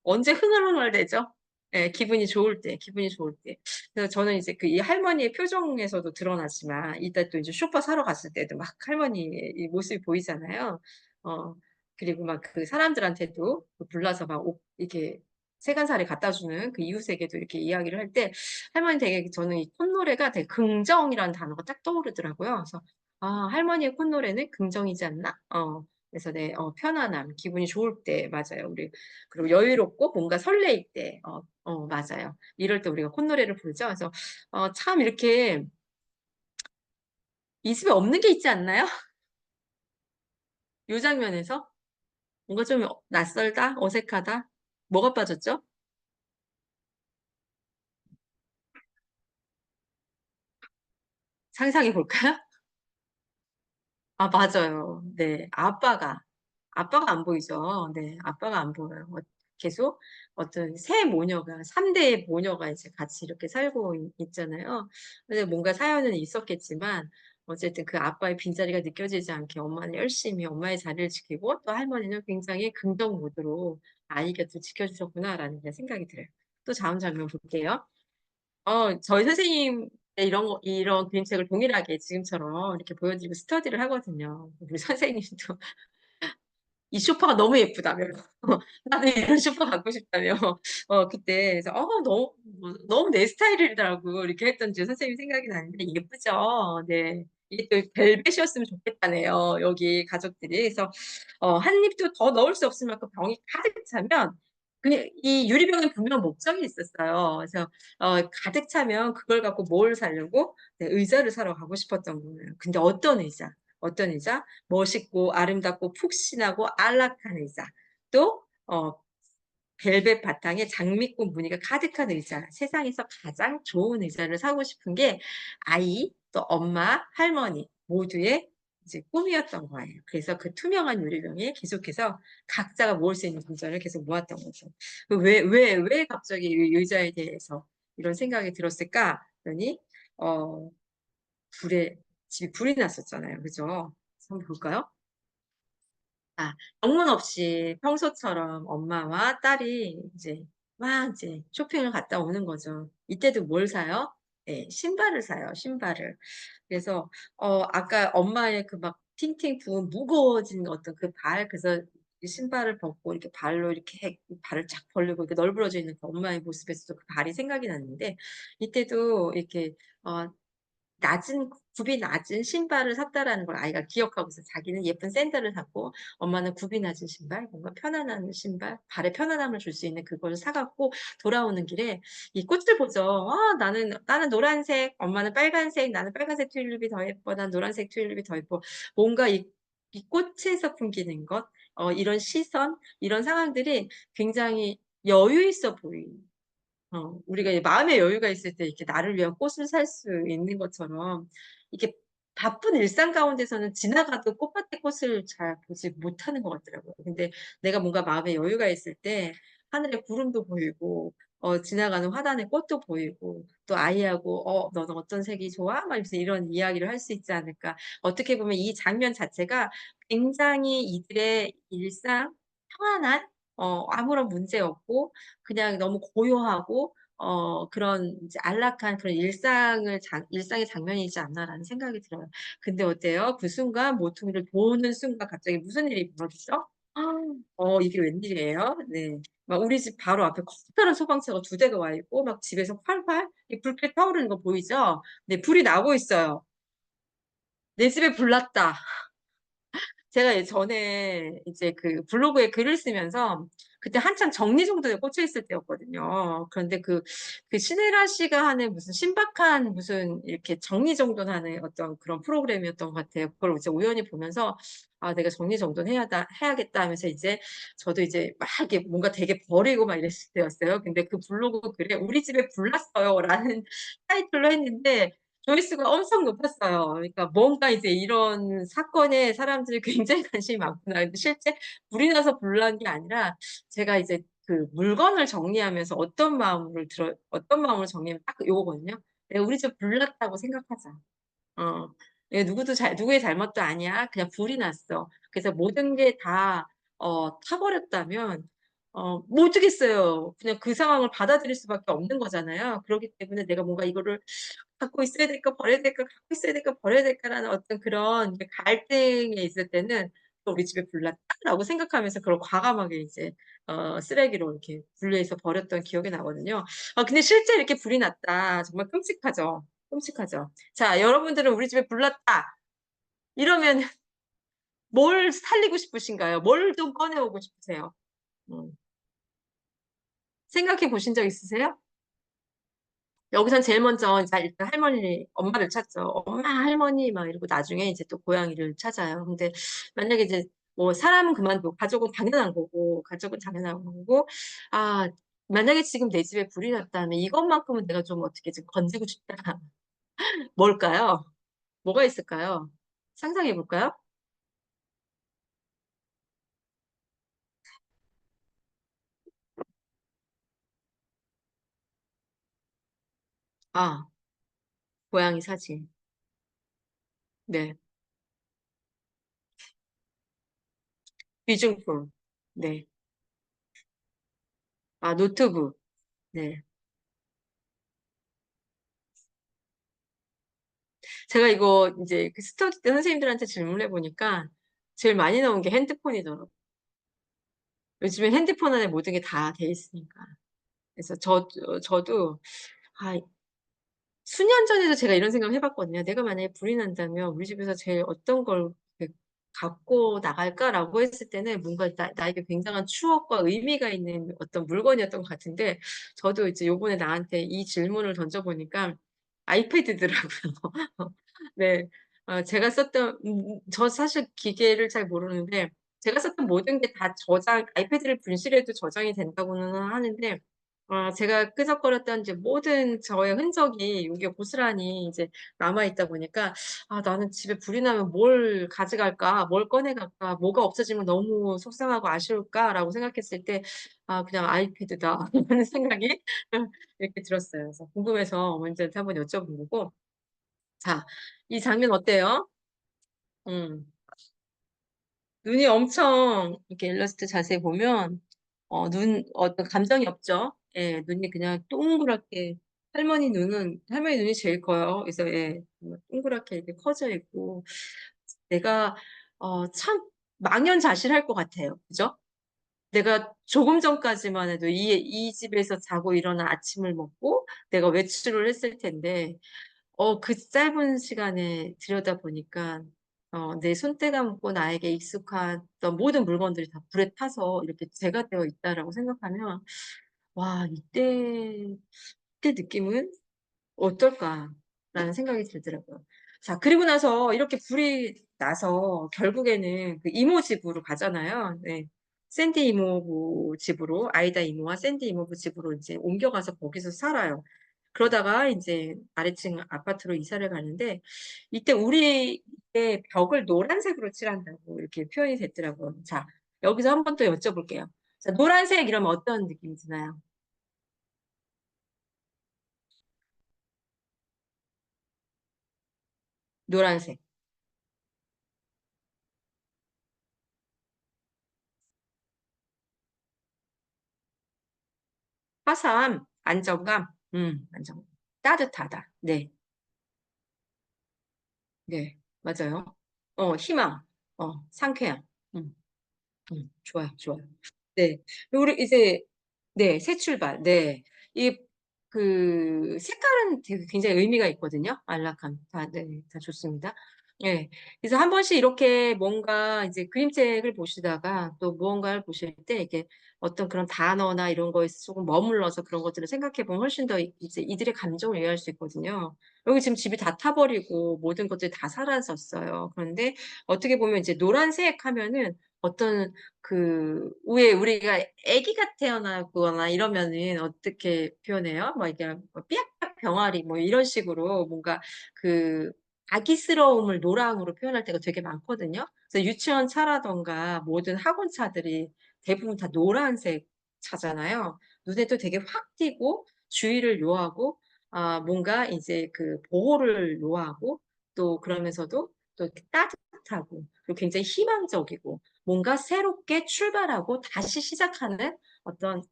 언제 흥얼흥얼대죠? 예, 기분이 좋을 때. 그래서 저는 이제 그 이 할머니의 표정에서도 드러나지만, 이따 또 이제 쇼파 사러 갔을 때도 막 할머니의 이 모습이 보이잖아요. 어, 그리고 막 그 사람들한테도 불러서 막 이렇게 세간살이 갖다 주는 그 이웃에게도 이렇게 이야기를 할 때, 할머니 되게 저는 이 콧노래가 되게 긍정이라는 단어가 딱 떠오르더라고요. 그래서, 아, 할머니의 콧노래는 긍정이지 않나? 그래서 네, 편안함, 기분이 좋을 때, 맞아요. 그리고 여유롭고 뭔가 설레일 때, 맞아요. 이럴 때 우리가 콧노래를 부르죠. 그래서, 참 이렇게 이 집에 없는 게 있지 않나요? 이 장면에서 뭔가 좀 낯설다, 어색하다. 뭐가 빠졌죠? 상상해 볼까요? 아, 맞아요. 네. 아빠가 안 보이죠. 네. 아빠가 안 보여요. 계속 어떤 세 모녀가, 3대 모녀가 이제 같이 이렇게 살고 있잖아요. 근데 뭔가 사연은 있었겠지만, 어쨌든 그 아빠의 빈자리가 느껴지지 않게 엄마는 열심히 엄마의 자리를 지키고 또 할머니는 굉장히 긍정 모드로 아이 곁을 지켜주셨구나라는 그냥 생각이 들어요. 또 다음 장면 볼게요. 저희 선생님 이런 그림책을 동일하게 지금처럼 이렇게 보여드리고 스터디를 하거든요. 우리 선생님도 이 소파가 너무 예쁘다며. 나는 이런 소파 갖고 싶다며. 그때, 그래서, 너무 내 스타일이더라고. 이렇게 했던 지 선생님 생각이 나는데, 예쁘죠? 네. 이게 또 벨벳이었으면 좋겠다네요. 여기 가족들이. 그래서, 한 입도 더 넣을 수 없을 만큼 병이 가득 차면, 그냥 이 유리병에 분명 목적이 있었어요. 그래서, 가득 차면 그걸 갖고 뭘 사려고? 네, 의자를 사러 가고 싶었던 거예요. 근데 어떤 의자? 어떤 의자? 멋있고 아름답고 푹신하고 안락한 의자. 또 벨벳 바탕에 장미꽃 무늬가 가득한 의자. 세상에서 가장 좋은 의자를 사고 싶은 게 아이, 또 엄마, 할머니 모두의 이제 꿈이었던 거예요. 그래서 그 투명한 유리병에 계속해서 각자가 모을 수 있는 금전을 계속 모았던 거죠. 왜 갑자기 이 의자에 대해서 이런 생각이 들었을까? 그러니, 어, 불에, 집이 불이 났었잖아요. 그죠? 한번 볼까요? 아, 영문 없이 평소처럼 엄마와 딸이 이제 막 이제 쇼핑을 갔다 오는 거죠. 이때도 뭘 사요? 네, 신발을 사요, 신발을. 그래서, 아까 엄마의 그 막 팅팅 부은 무거워진 어떤 그 발, 그래서 이 신발을 벗고 이렇게 발로 이렇게 발을 쫙 벌리고 이렇게 널브러져 있는 그 엄마의 모습에서도 그 발이 생각이 났는데, 이때도 이렇게, 어, 굽이 낮은 신발을 샀다라는 걸 아이가 기억하고서 자기는 예쁜 샌들을 샀고 엄마는 굽이 낮은 신발, 뭔가 편안한 신발, 발에 편안함을 줄 수 있는 그걸 사갖고 돌아오는 길에 이 꽃을 보죠. 나는 노란색, 엄마는 빨간색, 나는 빨간색 튤립이 더 예뻐, 난 노란색 튤립이 더 예뻐. 뭔가 이 꽃에서 풍기는 것, 이런 시선, 이런 상황들이 굉장히 여유 있어 보이는 우리가 마음의 여유가 있을 때 이렇게 나를 위한 꽃을 살 수 있는 것처럼 이게 바쁜 일상 가운데서는 지나가도 꽃밭에 꽃을 잘 보지 못하는 것 같더라고요. 근데 내가 뭔가 마음의 여유가 있을 때 하늘에 구름도 보이고 지나가는 화단에 꽃도 보이고 또 아이하고 너는 어떤 색이 좋아? 막 이러면서 이런 이야기를 할 수 있지 않을까. 어떻게 보면 이 장면 자체가 굉장히 이들의 일상 평안한 아무런 문제 없고 그냥 너무 고요하고 그런 이제 안락한 그런 일상의 장면이지 않나라는 생각이 들어요. 근데 어때요? 그 순간 모퉁이를 도는 순간 갑자기 무슨 일이 벌어지죠? 이게 웬일이에요? 네. 막 우리 집 바로 앞에 커다란 소방차가 2대가 와 있고 막 집에서 활활 이 불빛 타오르는 거 보이죠? 네, 불이 나고 있어요. 내 집에 불 났다. 제가 예전에 이제 그 블로그에 글을 쓰면서 그때 한참 정리정돈에 꽂혀 있을 때였거든요. 그런데 그 신혜라 씨가 하는 무슨 신박한 무슨 이렇게 정리정돈하는 어떤 그런 프로그램이었던 것 같아요. 그걸 이제 우연히 보면서 내가 정리정돈 해야겠다 하면서 이제 저도 이제 막 이렇게 뭔가 되게 버리고 막 이랬을 때였어요. 근데 그 블로그 글에 우리 집에 불났어요 라는 타이틀로 했는데 조회수가 엄청 높았어요. 그러니까 뭔가 이제 이런 사건에 사람들이 굉장히 관심이 많구나. 근데 실제 불이 나서 불난 게 아니라 제가 이제 그 물건을 정리하면서 어떤 마음으로 정리하면 딱 요거거든요. 내가 우리 집 불났다고 생각하자. 어, 누구의 잘못도 아니야. 그냥 불이 났어. 그래서 모든 게 다, 타버렸다면, 못 어겠어요. 그냥 그 상황을 받아들일 수밖에 없는 거잖아요. 그렇기 때문에 내가 뭔가 이거를 갖고 있어야 될까, 버려야 될까, 갖고 있어야 될까, 버려야 될까라는 어떤 그런 갈등에 있을 때는 또 우리 집에 불났다라고 생각하면서 그걸 과감하게 이제, 쓰레기로 이렇게 분리해서 버렸던 기억이 나거든요. 근데 실제 이렇게 불이 났다. 정말 끔찍하죠. 끔찍하죠. 자, 여러분들은 우리 집에 불났다. 이러면 뭘 살리고 싶으신가요? 뭘 좀 꺼내오고 싶으세요? 음. 생각해 보신 적 있으세요? 여기선 제일 먼저 이제 일단 엄마를 찾죠. 엄마, 할머니, 막 이러고 나중에 이제 또 고양이를 찾아요. 근데 만약에 이제 뭐 사람은 그만두고 가족은 당연한 거고, 아, 만약에 지금 내 집에 불이 났다면 이것만큼은 내가 좀 어떻게 좀 건지고 싶다. 뭘까요? 뭐가 있을까요? 상상해 볼까요? 아, 고양이 사진. 네. 귀중품. 네. 아, 노트북. 네. 제가 이거 이제 그 스터디 때 선생님들한테 질문해 보니까 제일 많이 나온 게 핸드폰이더라고요. 요즘에 핸드폰 안에 모든 게 다 돼 있으니까. 그래서 저도, 아, 수년 전에도 제가 이런 생각 해봤거든요. 내가 만약에 불이 난다면 우리 집에서 제일 어떤 걸 이렇게 갖고 나갈까라고 했을 때는 뭔가 나에게 굉장한 추억과 의미가 있는 어떤 물건이었던 것 같은데, 저도 이제 요번에 나한테 이 질문을 던져보니까 아이패드더라고요. 네. 제가 썼던, 저 사실 기계를 잘 모르는데, 제가 썼던 모든 게 다 아이패드를 분실해도 저장이 된다고는 하는데, 제가 끄적거렸던 이제 모든 저의 흔적이 여기에 고스란히 이제 남아있다 보니까, 나는 집에 불이 나면 뭘 가져갈까? 뭘 꺼내갈까? 뭐가 없어지면 너무 속상하고 아쉬울까라고 생각했을 때, 그냥 아이패드다. 라는 생각이 이렇게 들었어요. 그래서 궁금해서 먼저 한번 여쭤본 거고. 자, 이 장면 어때요? 음. 눈이 엄청 이렇게 일러스트 자세히 보면 어떤 감정이 없죠. 예, 눈이 그냥 동그랗게 할머니 눈이 제일 커요. 그래서 예, 동그랗게 이렇게 커져 있고 내가 참 망연자실할 것 같아요. 그죠? 내가 조금 전까지만 해도 이 집에서 자고 일어나 아침을 먹고 내가 외출을 했을 텐데 그 짧은 시간에 들여다보니까, 내 손때가 묻고 나에게 익숙했던 모든 물건들이 다 불에 타서 이렇게 재가 되어 있다라고 생각하면, 와, 이때 느낌은 어떨까라는 생각이 들더라고요. 자, 그리고 나서 이렇게 불이 나서 결국에는 그 이모 집으로 가잖아요. 네. 샌디 이모부 집으로, 아이다 이모와 샌디 이모부 집으로 이제 옮겨가서 거기서 살아요. 그러다가 이제 아래층 아파트로 이사를 가는데, 이때 우리의 벽을 노란색으로 칠한다고 이렇게 표현이 됐더라고요. 자, 여기서 한 번 더 여쭤볼게요. 자, 노란색 이러면 어떤 느낌이 드나요? 노란색. 화사함, 안정감, 안정감. 따뜻하다. 네, 네, 맞아요. 희망, 상쾌함. 음, 좋아요, 좋아요. 네. 우리 이제, 네, 새 출발. 네. 이, 색깔은 되게 굉장히 의미가 있거든요. 안락함. 네, 다 좋습니다. 네. 그래서 한 번씩 이렇게 뭔가 이제 그림책을 보시다가 또 무언가를 보실 때 이게 어떤 그런 단어나 이런 거에 조금 머물러서 그런 것들을 생각해 보면 훨씬 더 이제 이들의 감정을 이해할 수 있거든요. 여기 지금 집이 다 타버리고 모든 것들이 다 사라졌어요. 그런데 어떻게 보면 이제 노란색 하면은 어떤 왜 우리가 아기가 태어나거나 이러면은 어떻게 표현해요? 뭐 이게 뭐 삐약삐약 병아리 뭐 이런 식으로 뭔가 그 아기스러움을 노랑으로 표현할 때가 되게 많거든요. 그래서 유치원 차라던가 모든 학원 차들이 대부분 다 노란색 차잖아요. 눈에도 되게 확 띄고 주의를 요하고 뭔가 이제 그 보호를 요하고 또 그러면서도 또 이렇게 따뜻하고 그리고 굉장히 희망적이고 뭔가 새롭게 출발하고 다시 시작하는 어떤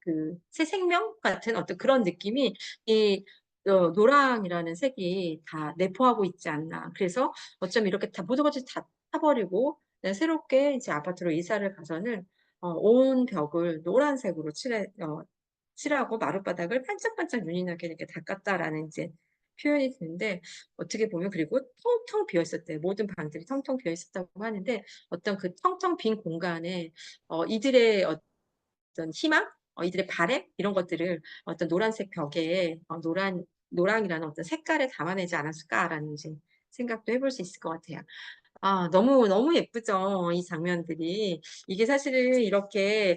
새 생명 같은 어떤 그런 느낌이 이 노랑이라는 색이 다 내포하고 있지 않나. 그래서 어쩜 이렇게 다 모든 것을 다 타버리고 그냥 새롭게 이제 아파트로 이사를 가서는 온 벽을 노란색으로 칠하고 마룻바닥을 반짝반짝 눈이 나게 이렇게 닦았다라는 이제 표현이 드는데 어떻게 보면 그리고 텅텅 비어 있었대요. 모든 방들이 텅텅 비어 있었다고 하는데 어떤 그 텅텅 빈 공간에 이들의 어떤 희망, 이들의 바램 이런 것들을 어떤 노란색 벽에 노랑이라는 어떤 색깔에 담아내지 않았을까라는 이제 생각도 해볼 수 있을 것 같아요. 너무, 너무 예쁘죠. 이 장면들이. 이게 사실은 이렇게,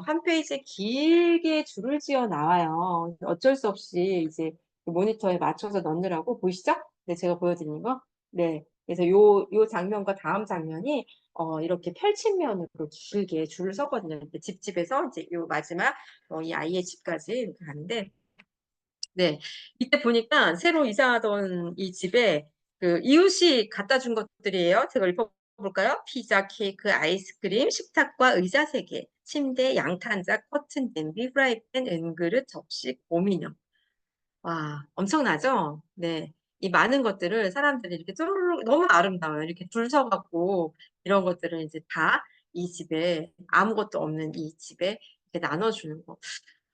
한 페이지에 길게 줄을 지어 나와요. 어쩔 수 없이 이제 그 모니터에 맞춰서 넣느라고 보이시죠? 네, 제가 보여드리는 거. 네. 그래서 요 장면과 다음 장면이, 이렇게 펼친면으로 길게 줄을 서거든요. 집에서 이제 요 마지막, 이 아이의 집까지 이렇게 가는데, 네. 이때 보니까 새로 이사하던 이 집에 그 이웃이 갖다 준 것들이에요. 제가 읽어볼까요? 피자, 케이크, 아이스크림, 식탁과 의자 3개, 침대, 양탄자, 커튼, 냄비, 프라이팬, 은그릇, 접시, 고민형. 와, 엄청나죠? 네. 이 많은 것들을 사람들이 이렇게 쪼르르 너무 아름다워요. 이렇게 줄 서갖고 이런 것들을 이제 다 이 집에 아무것도 없는 이 집에 이렇게 나눠주는 거.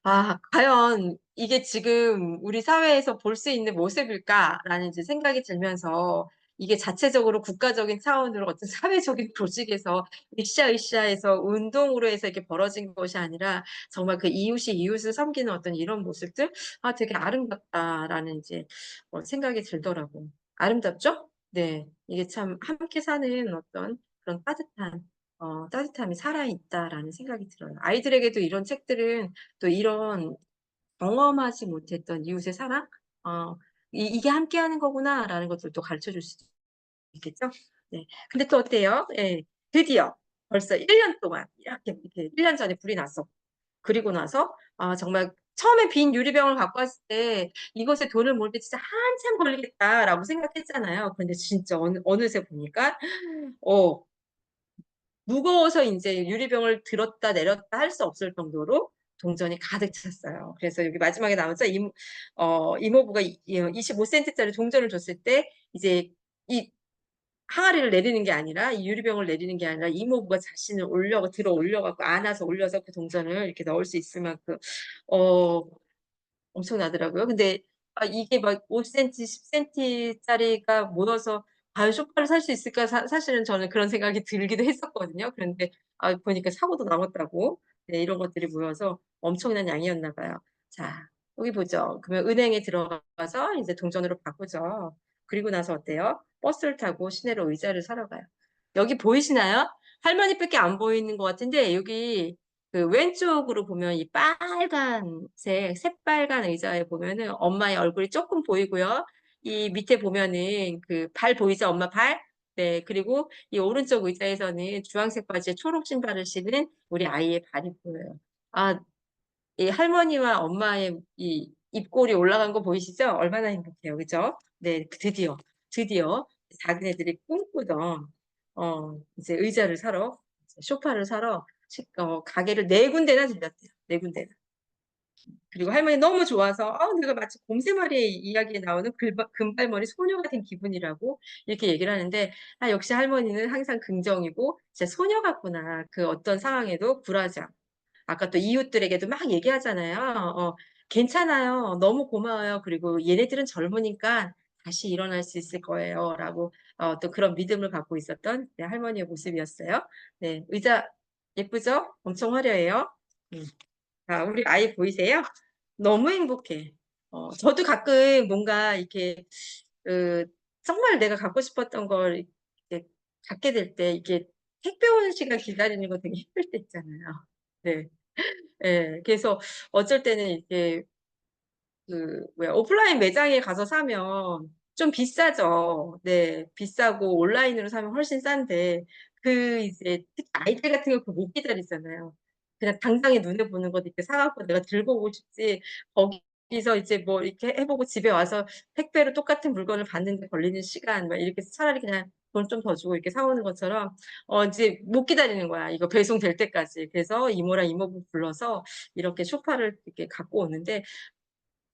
아, 과연 이게 지금 우리 사회에서 볼 수 있는 모습일까라는 이제 생각이 들면서 이게 자체적으로 국가적인 차원으로 어떤 사회적인 조직에서 으쌰으쌰해서 운동으로 해서 이렇게 벌어진 것이 아니라 정말 그 이웃이 이웃을 섬기는 어떤 이런 모습들, 아, 되게 아름답다라는 이제 생각이 들더라고요. 아름답죠? 네. 이게 참 함께 사는 어떤 그런 따뜻함이 살아있다라는 생각이 들어요. 아이들에게도 이런 책들은 또 이런 경험하지 못했던 이웃의 사랑, 어, 이게 함께하는 거구나라는 것들을 또 가르쳐 줄 수 있겠죠? 네. 근데 또 어때요? 예. 드디어 벌써 1년 동안 이렇게 1년 전에 불이 났어. 그리고 나서 정말 처음에 빈 유리병을 갖고 왔을 때 이것에 돈을 모을 때 진짜 한참 걸리겠다라고 생각했잖아요. 근데 진짜 어느새 보니까 어 무거워서 인제 유리병을 들었다 내렸다 할 수 없을 정도로 동전이 가득 찼어요. 그래서 여기 마지막에 나오죠. 이모부가 25 센트짜리 동전을 줬을 때 이제 이 항아리를 내리는 게 아니라 이 유리병을 내리는 게 아니라 이모부가 자신을 들어 올려 갖고 안아서 올려서 그 동전을 이렇게 넣을 수 있을 만큼 어 엄청나더라고요. 근데 이게 막 5 센티, 10 센티짜리가 모여서 '과연 소파를 살 수 있을까?' 사실은 저는 그런 생각이 들기도 했었거든요. 그런데 보니까 사고도 남았다고. 네, 이런 것들이 모여서 엄청난 양이었나 봐요. 자, 여기 보죠. 그러면 은행에 들어가서 이제 동전으로 바꾸죠. 그리고 나서 어때요? 버스를 타고 시내로 의자를 사러 가요. 여기 보이시나요? 할머니밖에 안 보이는 것 같은데 여기 그 왼쪽으로 보면 이 빨간색 새빨간 의자에 보면은 엄마의 얼굴이 쪼끔 보이고요. 이 밑에 보면은 그 발 보이죠? 엄마 발? 네. 그리고 이 오른쪽 의자에서는 주황색 바지에 초록 신발을 신은 우리 아이의 발이 보여요. 아, 이 할머니와 엄마의 이 입꼬리 올라간 거 보이시죠? 얼마나 행복해요. 그죠? 네. 드디어 자기네들이 꿈꾸던 이제 의자를 사러 소파를 사러 가게를 4 군데나 들렸대요. 4 군데나. 그리고 할머니 너무 좋아서 내가 마치 곰새마리의 이야기에 나오는 금발머리 소녀가 된 기분이라고 이렇게 얘기를 하는데, 역시 할머니는 항상 긍정이고 진짜 소녀 같구나. 그 어떤 상황에도 굴하지 않고. 아까 또 이웃들에게도 막 얘기하잖아요. "괜찮아요. 너무 고마워요. 그리고 얘네들은 젊으니까 다시 일어날 수 있을 거예요."라고 또 그런 믿음을 갖고 있었던 네, 할머니의 모습이었어요. 네. 의자 예쁘죠? 엄청 화려해요. 음. 우리 아이 보이세요? 너무 행복해. 저도 가끔 뭔가 이렇게 그 정말 내가 갖고 싶었던 걸 이렇게 갖게 될 때 이게 택배 오는 시간 기다리는 거 되게 힘들 때 있잖아요. 네. 예. 그래서 어쩔 때는 이렇게 그 뭐야 오프라인 매장에 가서 사면 좀 비싸죠. 네. 비싸고 온라인으로 사면 훨씬 싼데 그 이제 특히 아이들 같은 경우 못 기다리잖아요. 그냥 당장에 눈에 보는 것 이렇게 사 갖고 내가 들고 오고 싶지, 거기서 이제 뭐 이렇게 해 보고 집에 와서 택배로 똑같은 물건을 받는 데 걸리는 시간 막 이렇게 해서 차라리 그냥 돈 좀 더 주고 이렇게 사 오는 것처럼 이제 못 기다리는 거야, 이거 배송될 때까지. 그래서 이모랑 이모부 불러서 이렇게 소파를 이렇게 갖고 오는데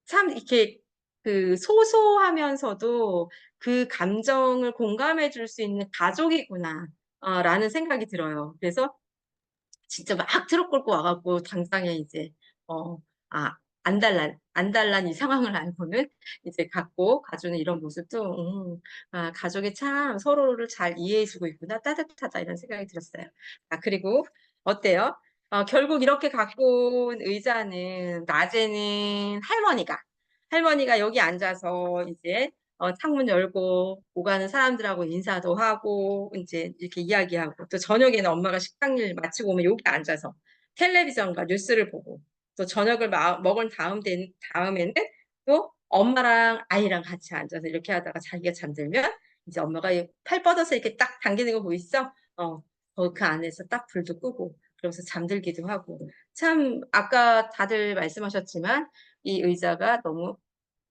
참 이렇게 그 소소하면서도 그 감정을 공감해 줄 수 있는 가족이구나 라는 생각이 들어요. 그래서 진짜 막 트럭 끌고 와 갖고 당장에 이제 어 아 안달난 이 상황을 알고는 이제 갖고 가주는 이런 모습도 '가족이 참 서로를 잘 이해해 주고 있구나. 따뜻하다.' 이런 생각이 들었어요. 그리고 어때요? 결국 이렇게 갖고 온 의자는 낮에는 할머니가 여기 앉아서 이제 창문 열고 오가는 사람들하고 인사도 하고 인제 이렇게 이야기하고, 또 저녁에는 엄마가 식당 일 마치고 오면 여기 앉아서 텔레비전과 뉴스를 보고, 또 저녁을 먹은 다음에는 또 엄마랑 아이랑 같이 앉아서 이렇게 하다가 자기가 잠들면 이제 엄마가 이 팔 뻗어서 이렇게 딱 당기는 거 보이시죠? 그 안에서 딱 불도 끄고 그러면서 잠들기도 하고. 참 아까 다들 말씀하셨지만 이 의자가 너무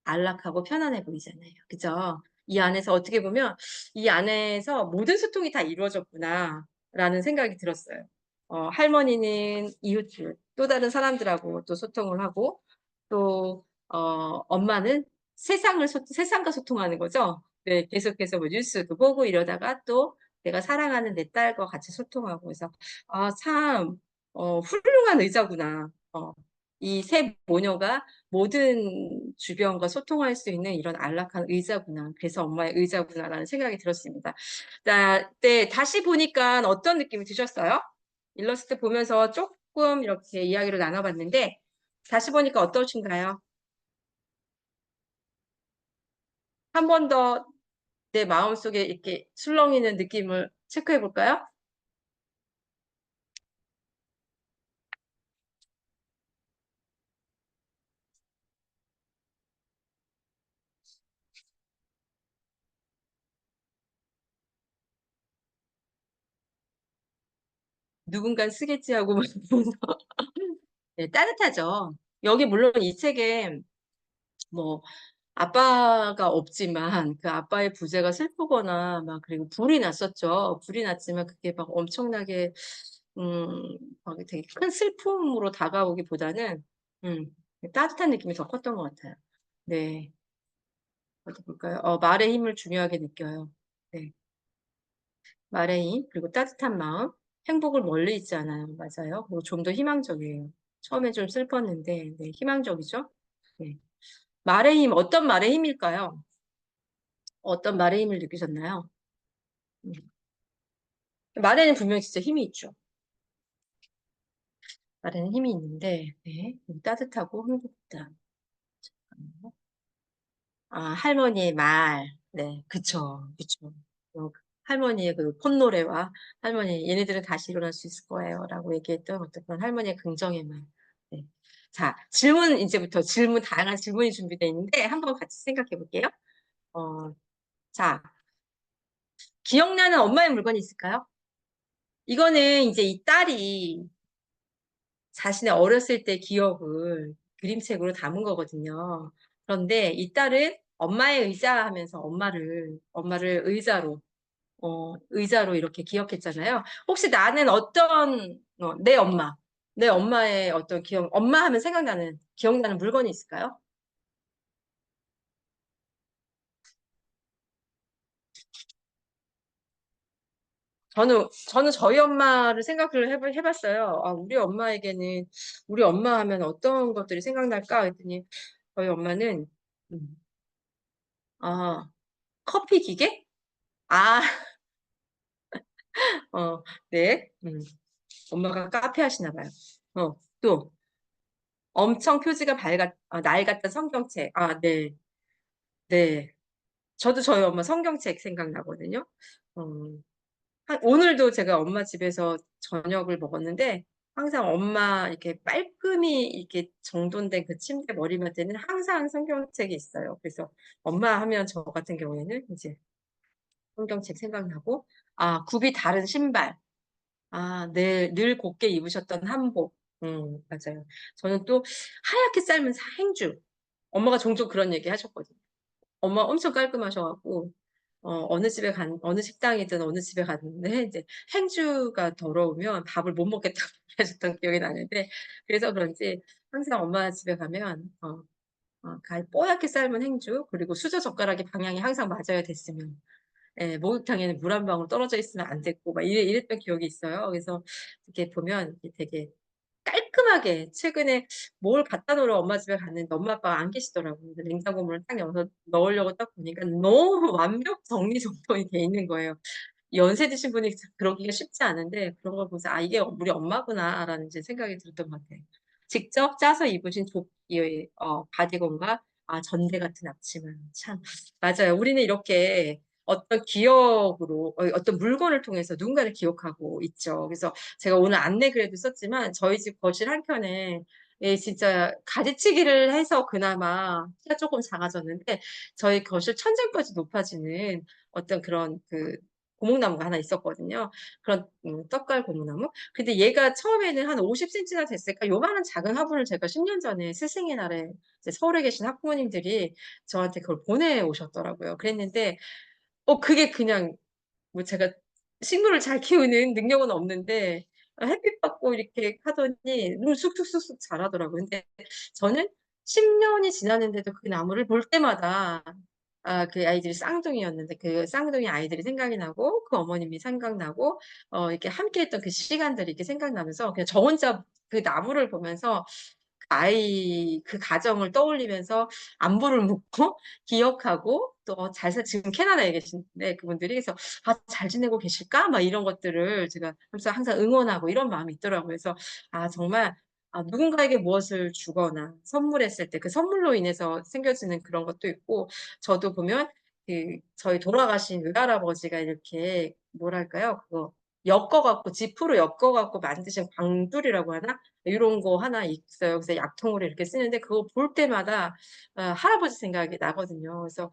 안락하고 편안해 보이잖아요. 그죠? 이 안에서 어떻게 보면 이 안에서 모든 소통이 다 이루어졌구나라는 생각이 들었어요. 할머니는 이웃들, 또 다른 사람들하고 또 소통을 하고, 또, 엄마는 세상과 소통하는 거죠. 네, 계속해서 뭐 뉴스도 보고 이러다가 또 내가 사랑하는 내 딸과 같이 소통하고 해서, 아, 참, 훌륭한 의자구나. 이 세 모녀가 모든 주변과 소통할 수 있는 이런 안락한 의자구나. 그래서 엄마의 의자구나라는 생각이 들었습니다. 네, 다시 보니까 어떤 느낌이 드셨어요? 일러스트 보면서 조금 이렇게 이야기를 나눠봤는데, 다시 보니까 어떠신가요? 한 번 더 내 마음속에 이렇게 술렁이는 느낌을 체크해 볼까요? 누군가 쓰겠지 하고 보면서 네, 따뜻하죠. 여기 물론 이 책에 뭐 아빠가 없지만 그 아빠의 부재가 슬프거나 막 그리고 불이 났었죠. 불이 났지만 그게 막 엄청나게 막 되게 큰 슬픔으로 다가오기보다는 음, 따뜻한 느낌이 더 컸던 것 같아요. 네, 어디 볼까요? 말의 힘을 중요하게 느껴요. 네, 말의 힘 그리고 따뜻한 마음, 행복을 멀리 있지 않아요. 맞아요. 그리고 좀 더 희망적이에요. 처음에 좀 슬펐는데 네, 희망적이죠. 네. 말의 힘 어떤 말의 힘일까요? 어떤 말의 힘을 느끼셨나요? 음. 말에는 분명히 진짜 힘이 있죠. 말에는 힘이 있는데, 네. 따뜻하고 행복하다. 할머니의 말. 네, 그쵸, 그쵸. 할머니의 그 콧노래와 할머니, 얘네들은 다시 일어날 수 있을 거예요. 라고 얘기했던 어떤 그런 할머니의 긍정의 말. 네. 자, 이제부터 다양한 질문이 준비되어 있는데, 한번 같이 생각해 볼게요. 어, 자, 기억나는 엄마의 물건이 있을까요? 이거는 이제 이 딸이 자신의 어렸을 때 기억을 그림책으로 담은 거거든요. 그런데 이 딸은 엄마의 의자 하면서 엄마를 의자로 이렇게 기억했잖아요. 혹시 나는 내 엄마의 어떤 엄마 하면 기억나는 물건이 있을까요? 저는 저희 엄마를 생각을 해봤어요. 우리 엄마 하면 어떤 것들이 생각날까? 했더니, 저희 엄마는, 음, 아, 커피 기계? 아, 네. 엄마가 카페 하시나 봐요. 또, 엄청 표지가 낡았던 성경책. 네. 네. 저도 저희 엄마 성경책 생각나거든요. 어, 오늘도 제가 엄마 집에서 저녁을 먹었는데, 항상 엄마 이렇게 깔끔히 이렇게 정돈된 그 침대 머리맡에는 항상 성경책이 있어요. 그래서 엄마 하면 저 같은 경우에는 이제 성경책 생각나고, 굽이 다른 신발. 늘 곱게 입으셨던 한복. 맞아요. 저는 또 하얗게 삶은 행주. 엄마가 종종 그런 얘기 하셨거든요. 엄마 엄청 깔끔하셔갖고, 어느 식당이든 어느 집에 갔는데, 이제 행주가 더러우면 밥을 못 먹겠다고 하셨던 기억이 나는데, 그래서 그런지 항상 엄마 집에 가면, 뽀얗게 삶은 행주, 그리고 수저 젓가락의 방향이 항상 맞아야 됐으면, 예, 목욕탕에는 물 한 방울 떨어져 있으면 안 됐고, 막 이랬던 기억이 있어요. 그래서 이렇게 보면 되게 깔끔하게 최근에 뭘 갖다 놓으러 엄마 집에 갔는데 엄마 아빠가 안 계시더라고요. 그래서 냉장고 문을 딱 열어서 넣으려고 딱 보니까 너무 완벽 정리정돈이 돼 있는 거예요. 연세 드신 분이 그러기가 쉽지 않은데 그런 걸 보면서 이게 우리 엄마구나라는 이제 생각이 들었던 것 같아요. 직접 짜서 입으신 조끼의 바디건과 전대 같은 앞치마 참 맞아요. 우리는 이렇게 어떤 기억으로 어떤 물건을 통해서 누군가를 기억하고 있죠. 그래서 제가 오늘 안내 글에도 썼지만 저희 집 거실 한켠에 진짜 가지치기를 해서 그나마 키가 조금 작아졌는데 저희 거실 천장까지 높아지는 어떤 그런 고목나무가 하나 있었거든요. 그런 떡갈 고목나무. 근데 얘가 처음에는 한 50cm나 됐을까? 요만한 작은 화분을 제가 10년 전에 스승의 날에 이제 서울에 계신 학부모님들이 저한테 그걸 보내오셨더라고요. 그랬는데 그게 그냥 뭐 제가 식물을 잘 키우는 능력은 없는데 햇빛 받고 이렇게 하더니 쑥쑥쑥쑥 자라더라고요. 근데 저는 10년이 지났는데도 그 나무를 볼 때마다 그 아이들이 쌍둥이였는데 그 쌍둥이 아이들이 생각이 나고 그 어머님이 생각나고 이렇게 함께했던 그 시간들이 이렇게 생각나면서 그냥 저 혼자 그 나무를 보면서 그 아이 그 가정을 떠올리면서 안부를 묻고 기억하고 또 지금 캐나다에 계신데 그분들이 그래서 잘 지내고 계실까? 막 이런 것들을 제가 항상 응원하고 이런 마음이 있더라고요. 그래서 정말 누군가에게 무엇을 주거나 선물했을 때 그 선물로 인해서 생겨지는 그런 것도 있고 저도 보면 저희 돌아가신 외할아버지가 이렇게 뭐랄까요? 그거 엮어갖고 지프로 엮어갖고 만드신 광줄이라고 하나? 이런 거 하나 있어요. 그래서 약통으로 이렇게 쓰는데 그거 볼 때마다 할아버지 생각이 나거든요. 그래서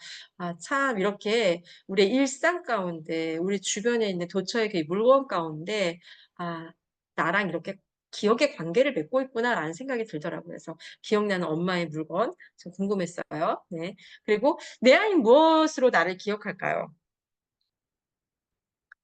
참 이렇게 우리의 일상 가운데 우리 주변에 있는 도처의 그 물건 가운데 나랑 이렇게 기억의 관계를 맺고 있구나라는 생각이 들더라고요. 그래서 기억나는 엄마의 물건 좀 궁금했어요. 네. 그리고 내 아이는 무엇으로 나를 기억할까요?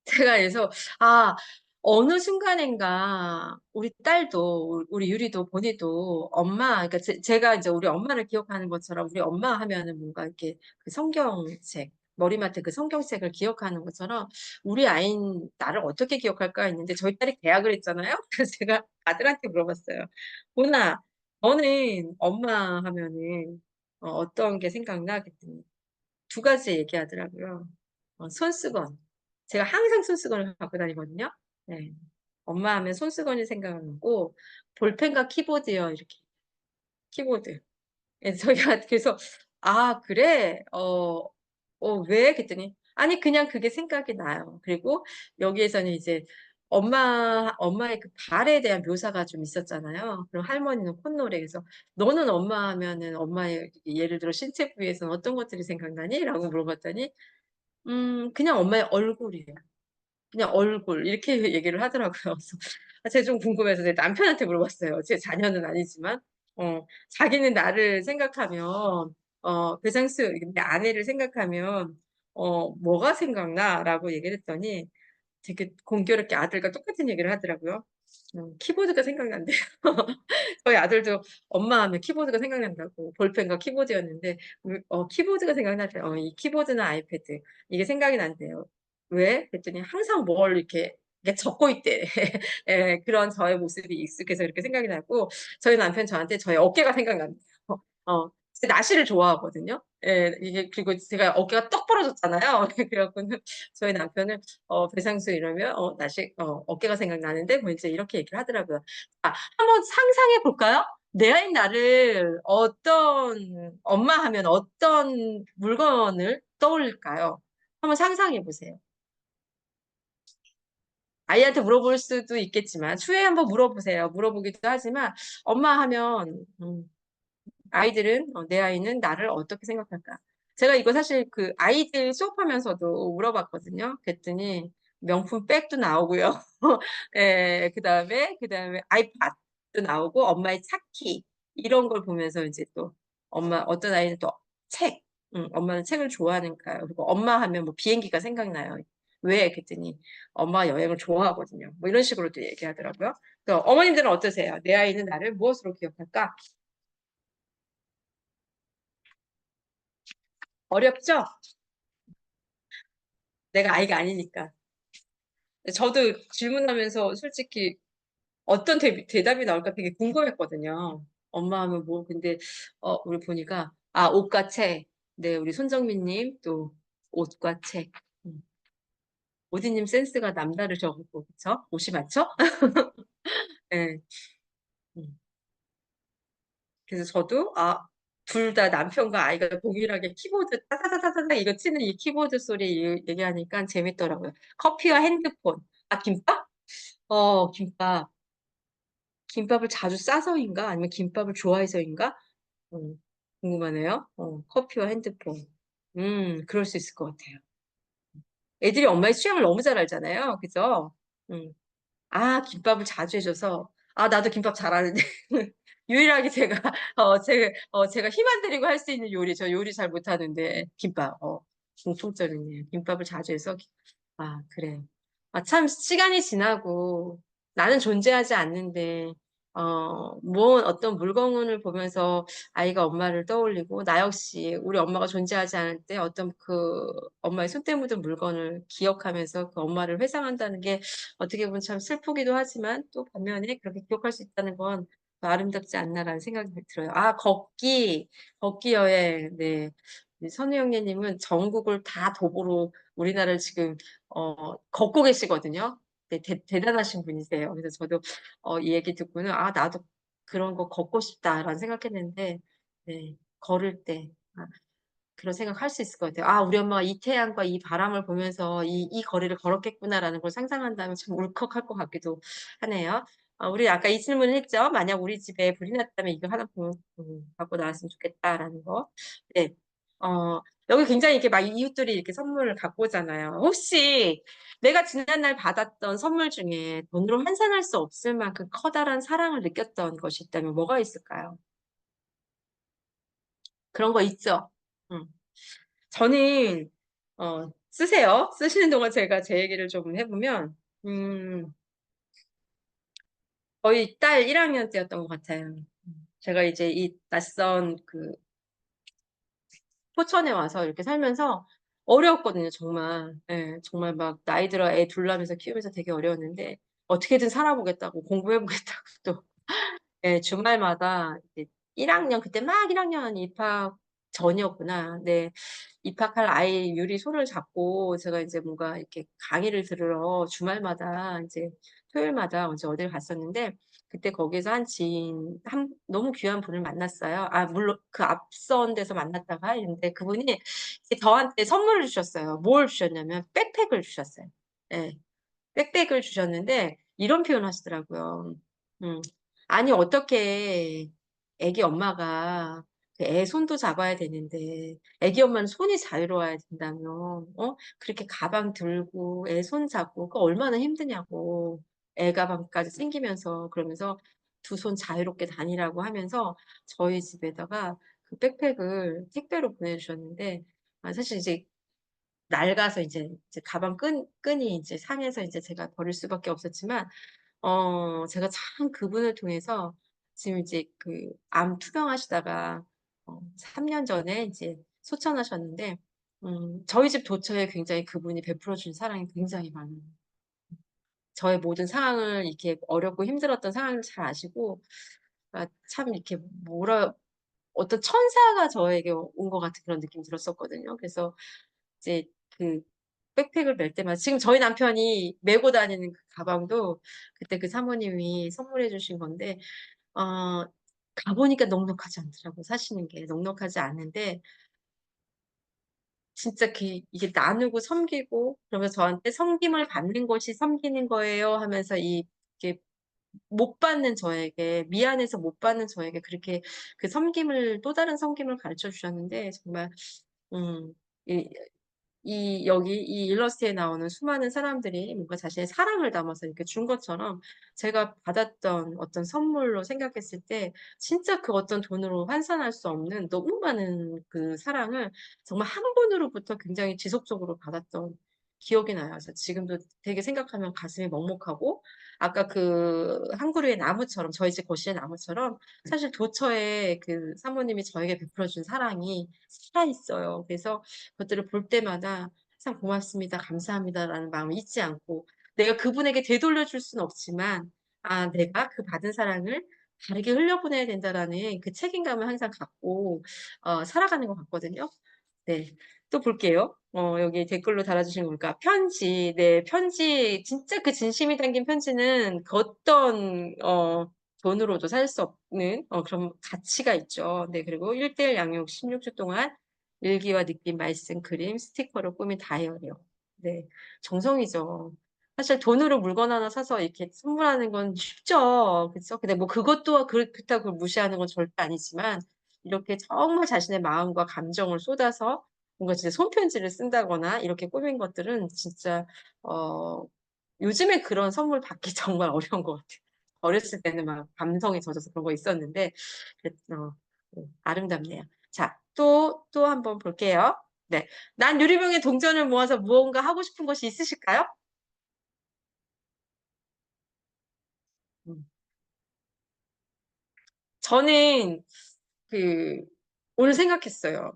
제가 그래서 아 어느 순간인가 우리 딸도 우리 유리도 보니도 엄마 그러니까 제가 이제 우리 엄마를 기억하는 것처럼 우리 엄마 하면은 뭔가 이렇게 그 성경책 머리맡에 그 성경책을 기억하는 것처럼 우리 아이는 나를 어떻게 기억할까 했는데 저희 딸이 대학을 했잖아요. 그래서 제가 아들한테 물어봤어요. 보나 너는 엄마 하면은 어떤 게 생각나? 그랬더니 두 가지 얘기하더라고요. 손수건. 제가 항상 손수건을 갖고 다니거든요. 네. 엄마 하면 손수건이 생각나고 볼펜과 키보드요. 이렇게 키보드. 예, 저희가 그래서 그래? 왜? 그랬더니 아니 그냥 그게 생각이 나요. 그리고 여기에서는 이제 엄마의 그 발에 대한 묘사가 좀 있었잖아요. 그럼 할머니는 콧노래. 그래서 너는 엄마 하면은 엄마의 예를 들어 신체 부위에서는 어떤 것들이 생각나니? 라고 물어봤더니 그냥 엄마의 얼굴이에요. 그냥 얼굴 이렇게 얘기를 하더라고요. 그래서 제가 좀 궁금해서 제 남편한테 물어봤어요. 제 자녀는 아니지만 자기는 나를 생각하면 배상수 내 아내를 생각하면 뭐가 생각나라고 얘기를 했더니 되게 공교롭게 아들과 똑같은 얘기를 하더라고요. 키보드가 생각난대요. 저희 아들도 엄마 하면 키보드가 생각난다고 볼펜과 키보드였는데 키보드가 생각나대요. 이 키보드나 아이패드 이게 생각이 난대요. 왜? 그랬더니 항상 뭘 이렇게 적고 있대. 예, 그런 저의 모습이 익숙해서 이렇게 생각이 나고 저희 남편 저한테 저의 어깨가 생각난대요. 제가 나시를 좋아하거든요. 예, 이게 그리고 제가 어깨가 떡 벌어졌잖아요. 그래갖고는 저희 남편은 배상수 이러면 나시 어깨가 생각나는데 뭐 이제 이렇게 얘기를 하더라고요. 한번 상상해 볼까요? 내 아이 나를 엄마 하면 어떤 물건을 떠올릴까요? 한번 상상해 보세요. 아이한테 물어볼 수도 있겠지만 추후에 한번 물어보세요. 물어보기도 하지만 엄마 하면 아이들은 내 아이는 나를 어떻게 생각할까? 제가 이거 사실 그 아이들 수업하면서도 물어봤거든요. 그랬더니 명품 백도 나오고요. 예, 그다음에 아이팟도 나오고 엄마의 차키 이런 걸 보면서 이제 또 어떤 아이는 또 책, 엄마는 책을 좋아하니까요. 그리고 엄마 하면 뭐 비행기가 생각나요. 왜? 그랬더니 엄마가 여행을 좋아하거든요. 뭐 이런 식으로도 얘기하더라고요. 그래서 어머님들은 어떠세요? 내 아이는 나를 무엇으로 기억할까? 어렵죠? 내가 아이가 아니니까. 저도 질문하면서 솔직히 어떤 대답이 나올까 되게 궁금했거든요. 엄마 하면 뭐, 근데, 우리 보니까, 옷과 책. 네, 우리 손정민님, 또, 옷과 책. 음. 오디님 센스가 남다르셔갖고, 그쵸? 옷이 많죠? 네. 음. 그래서 저도, 둘 다 남편과 아이가 동일하게 키보드 따다다다다 이거 치는 이 키보드 소리 얘기하니까 재밌더라고요. 커피와 핸드폰. 김밥? 김밥. 김밥을 자주 싸서인가? 아니면 김밥을 좋아해서인가? 음, 궁금하네요. 커피와 핸드폰. 그럴 수 있을 것 같아요. 애들이 엄마의 취향을 너무 잘 알잖아요. 그죠? 음. 아, 김밥을 자주 해줘서. 아, 나도 김밥 잘하는데. 유일하게 제가 힘 안 들이고 할 수 있는 요리, 저 요리 잘 못하는데, 김밥, 공통점이네요. 김밥을 자주 해서, 아, 그래. 아, 참, 시간이 지나고, 나는 존재하지 않는데, 어떤 물건을 보면서 아이가 엄마를 떠올리고, 나 역시 우리 엄마가 존재하지 않을 때 어떤 그 엄마의 손때 묻은 물건을 기억하면서 그 엄마를 회상한다는 게 어떻게 보면 참 슬프기도 하지만 또 반면에 그렇게 기억할 수 있다는 건 아름답지 않나라는 생각이 들어요. 아, 걷기 여행. 네. 선우영애님은 전국을 다 도보로 우리나라를 지금 걷고 계시거든요. 네, 대단하신 분이세요. 그래서 저도 이 얘기 듣고는 아, 나도 그런 거 걷고 싶다라는 생각했는데, 네, 걸을 때. 아, 그런 생각할 수 있을 것 같아요. 아, 우리 엄마가 이 태양과 이 바람을 보면서 이 거리를 걸었겠구나라는 걸 상상한다면 참 울컥할 것 같기도 하네요. 우리 아까 이 질문을 했죠. 만약 우리 집에 불이 났다면 이거 하나 갖고 나왔으면 좋겠다라는 거. 네. 여기 굉장히 이렇게 막 이웃들이 이렇게 선물을 갖고 오잖아요. 혹시 내가 지난날 받았던 선물 중에 돈으로 환산할 수 없을 만큼 커다란 사랑을 느꼈던 것이 있다면 뭐가 있을까요? 그런 거 있죠? 음. 저는 쓰세요. 쓰시는 동안 제가 제 얘기를 좀 해보면 거의 딸 1학년 때였던 것 같아요. 제가 이제 이 낯선 그 포천에 와서 이렇게 살면서 어려웠거든요, 정말. 예, 정말 막 나이 들어 애 둘러면서 키우면서 되게 어려웠는데 어떻게든 살아보겠다고 공부해보겠다고 또 예, 주말마다 이제 1학년 그때 막 1학년 입학 전이었구나. 네. 입학할 아이 유리 손을 잡고 제가 이제 뭔가 이렇게 강의를 들으러 주말마다 이제 토요일마다 이제 어딜 갔었는데 그때 거기서 한 지인 너무 귀한 분을 만났어요. 아, 물론 그 앞선 데서 만났다가 있는데 그분이 이제 저한테 선물을 주셨어요. 뭘 주셨냐면 백팩을 주셨어요. 예. 백팩을 주셨는데 이런 표현 하시더라고요. 음. 아니, 어떻게 애기 엄마가 그애 손도 잡아야 되는데 애기 엄마는 손이 자유로워야 된다며 그렇게 가방 들고 애 손 잡고 그 얼마나 힘드냐고 애 가방까지 챙기면서 그러면서 두 손 자유롭게 다니라고 하면서 저희 집에다가 그 백팩을 택배로 보내주셨는데 사실 이제 낡아서 이제 가방 끈이 이제 상해서 이제 제가 버릴 수밖에 없었지만, 제가 참 그분을 통해서 지금 이제 그 암 투병하시다가, 3년 전에 이제 소천하셨는데, 저희 집 도처에 굉장히 그분이 베풀어준 사랑이 굉장히 많아요. 저의 모든 상황을 이렇게 어렵고 힘들었던 상황을 잘 아시고, 아, 참 이렇게 어떤 천사가 저에게 온 것 같은 그런 느낌이 들었었거든요. 그래서 이제 그 백팩을 멜 때마다 지금 저희 남편이 메고 다니는 그 가방도 그때 그 사모님이 선물해 주신 건데 어 가보니까 넉넉하지 않더라고요. 사시는 게 넉넉하지 않은데 진짜 이게 나누고 섬기고 그러면서 저한테 섬김을 받는 것이 섬기는 거예요 하면서 이게 못 받는 저에게 미안해서 못 받는 저에게 그렇게 그 섬김을 또 다른 섬김을 가르쳐 주셨는데 정말 음, 이, 여기 이 일러스트에 나오는 수많은 사람들이 뭔가 자신의 사랑을 담아서 이렇게 준 것처럼 제가 받았던 어떤 선물로 생각했을 때 진짜 그 어떤 돈으로 환산할 수 없는 너무 많은 그 사랑을 정말 한 분으로부터 굉장히 지속적으로 받았던 기억이 나요. 그래서 지금도 되게 생각하면 가슴이 먹먹하고 아까 그 한 그루의 나무처럼 저희 집 거실의 나무처럼 사실 도처에 그 사모님이 저에게 베풀어준 사랑이 살아있어요. 그래서 그것들을 볼 때마다 참 고맙습니다, 감사합니다라는 마음을 잊지 않고 내가 그분에게 되돌려 줄 수는 없지만 아, 내가 그 받은 사랑을 다르게 흘려보내야 된다라는 그 책임감을 항상 갖고 살아가는 것 같거든요. 네. 또 볼게요. 여기 댓글로 달아주신 거 보니까 편지. 네, 편지. 진짜 그 진심이 담긴 편지는 그 어떤 돈으로도 살 수 없는 그런 가치가 있죠. 네, 그리고 1대1 양육 16주 동안 일기와 느낌, 말씀, 그림, 스티커로 꾸민 다이어리요. 네, 정성이죠. 사실 돈으로 물건 하나 사서 이렇게 선물하는 건 쉽죠. 그렇죠? 근데 뭐 그것도 그렇다고 무시하는 건 절대 아니지만 이렇게 정말 자신의 마음과 감정을 쏟아서 뭔가 진짜 손편지를 쓴다거나 이렇게 꾸민 것들은 진짜 어 요즘에 그런 선물 받기 정말 어려운 것 같아요. 어렸을 때는 막 감성에 젖어서 그런 거 있었는데 아름답네요. 자, 또 한번 볼게요. 네. 난 유리병에 동전을 모아서 무언가 하고 싶은 것이 있으실까요? 음. 저는 그 오늘 생각했어요.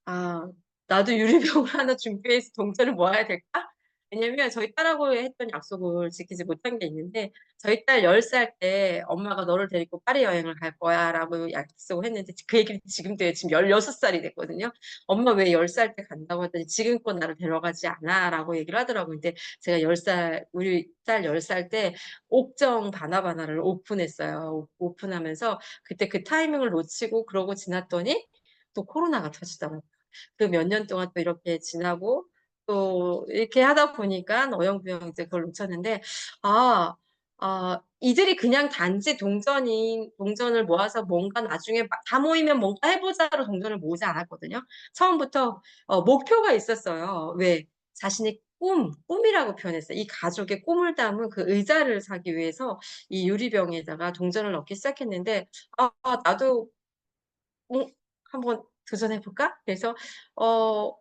아, 나도 유리병을 하나 준비해서 동전을 모아야 될까? 왜냐면 저희 딸하고 했던 약속을 지키지 못한 게 있는데, 저희 딸 10살 때 엄마가 너를 데리고 파리 여행을 갈 거야 라고 약속을 했는데, 그 얘기를 지금 돼. 지금 16살이 됐거든요. 엄마 왜 10살 때 간다고 했더니 지금껏 나를 데려가지 않아 라고 얘기를 하더라고요. 근데 제가 10살, 우리 딸 10살 때 옥정 바나바나를 오픈했어요. 오픈하면서 그때 그 타이밍을 놓치고 그러고 지났더니 또 코로나가 터지더라고요. 그 몇 년 동안 또 이렇게 지나고 또 이렇게 하다 보니까 어영부영 이제 그걸 놓쳤는데 아, 이들이 그냥 단지 동전을 모아서 뭔가 나중에 다 모이면 뭔가 해보자로 동전을 모으지 않았거든요. 처음부터 목표가 있었어요. 왜? 자신의 꿈이라고 표현했어요. 이 가족의 꿈을 담은 그 의자를 사기 위해서 이 유리병에다가 동전을 넣기 시작했는데, 나도 한번 도전해볼까? 그래서, 어,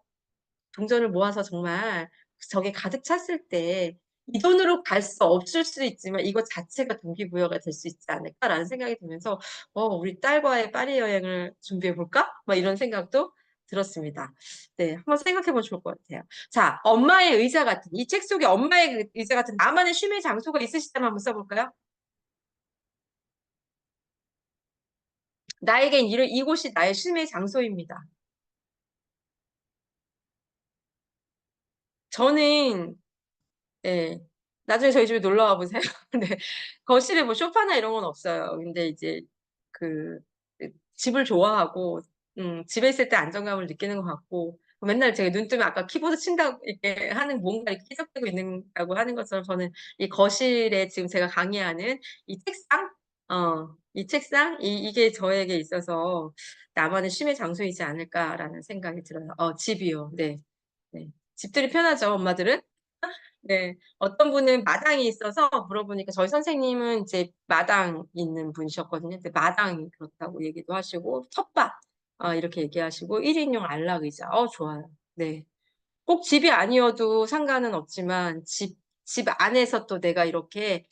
동전을 모아서 정말 저게 가득 찼을 때 이 돈으로 갈 수 없을 수 있지만 이것 자체가 동기부여가 될 수 있지 않을까라는 생각이 들면서, 우리 딸과의 파리 여행을 준비해볼까? 막 이런 생각도 들었습니다. 네, 한번 생각해보면 좋을 것 같아요. 자, 엄마의 의자 같은, 이 책 속에 엄마의 의자 같은 나만의 쉼의 장소가 있으시다면 한번 써볼까요? 나에겐 이곳이 나의 쉼의 장소입니다. 저는 네. 나중에 저희 집에 놀러 와 보세요. 근데 거실에 뭐 소파나 이런 건 없어요. 근데 이제 그, 그 집을 좋아하고, 집에 있을 때 안정감을 느끼는 것 같고, 맨날 제가 눈 뜨면 아까 키보드 친다고 이렇게 하는 뭔가 이렇게 휘적이고 있는다고 하는 것처럼 저는 이 거실에 지금 제가 강의하는 이 책상, 이 책상, 이게 저에게 있어서 나만의 쉼의 장소이지 않을까라는 생각이 들어요. 집이요. 네. 네. 집들이 편하죠, 엄마들은? 네. 어떤 분은 마당이 있어서 물어보니까 저희 선생님은 이제 마당 있는 분이셨거든요. 근데 마당이 그렇다고 얘기도 하시고, 텃밭, 이렇게 얘기하시고, 1인용 안락 의자. 좋아요. 네. 꼭 집이 아니어도 상관은 없지만, 집 안에서 또 내가 이렇게,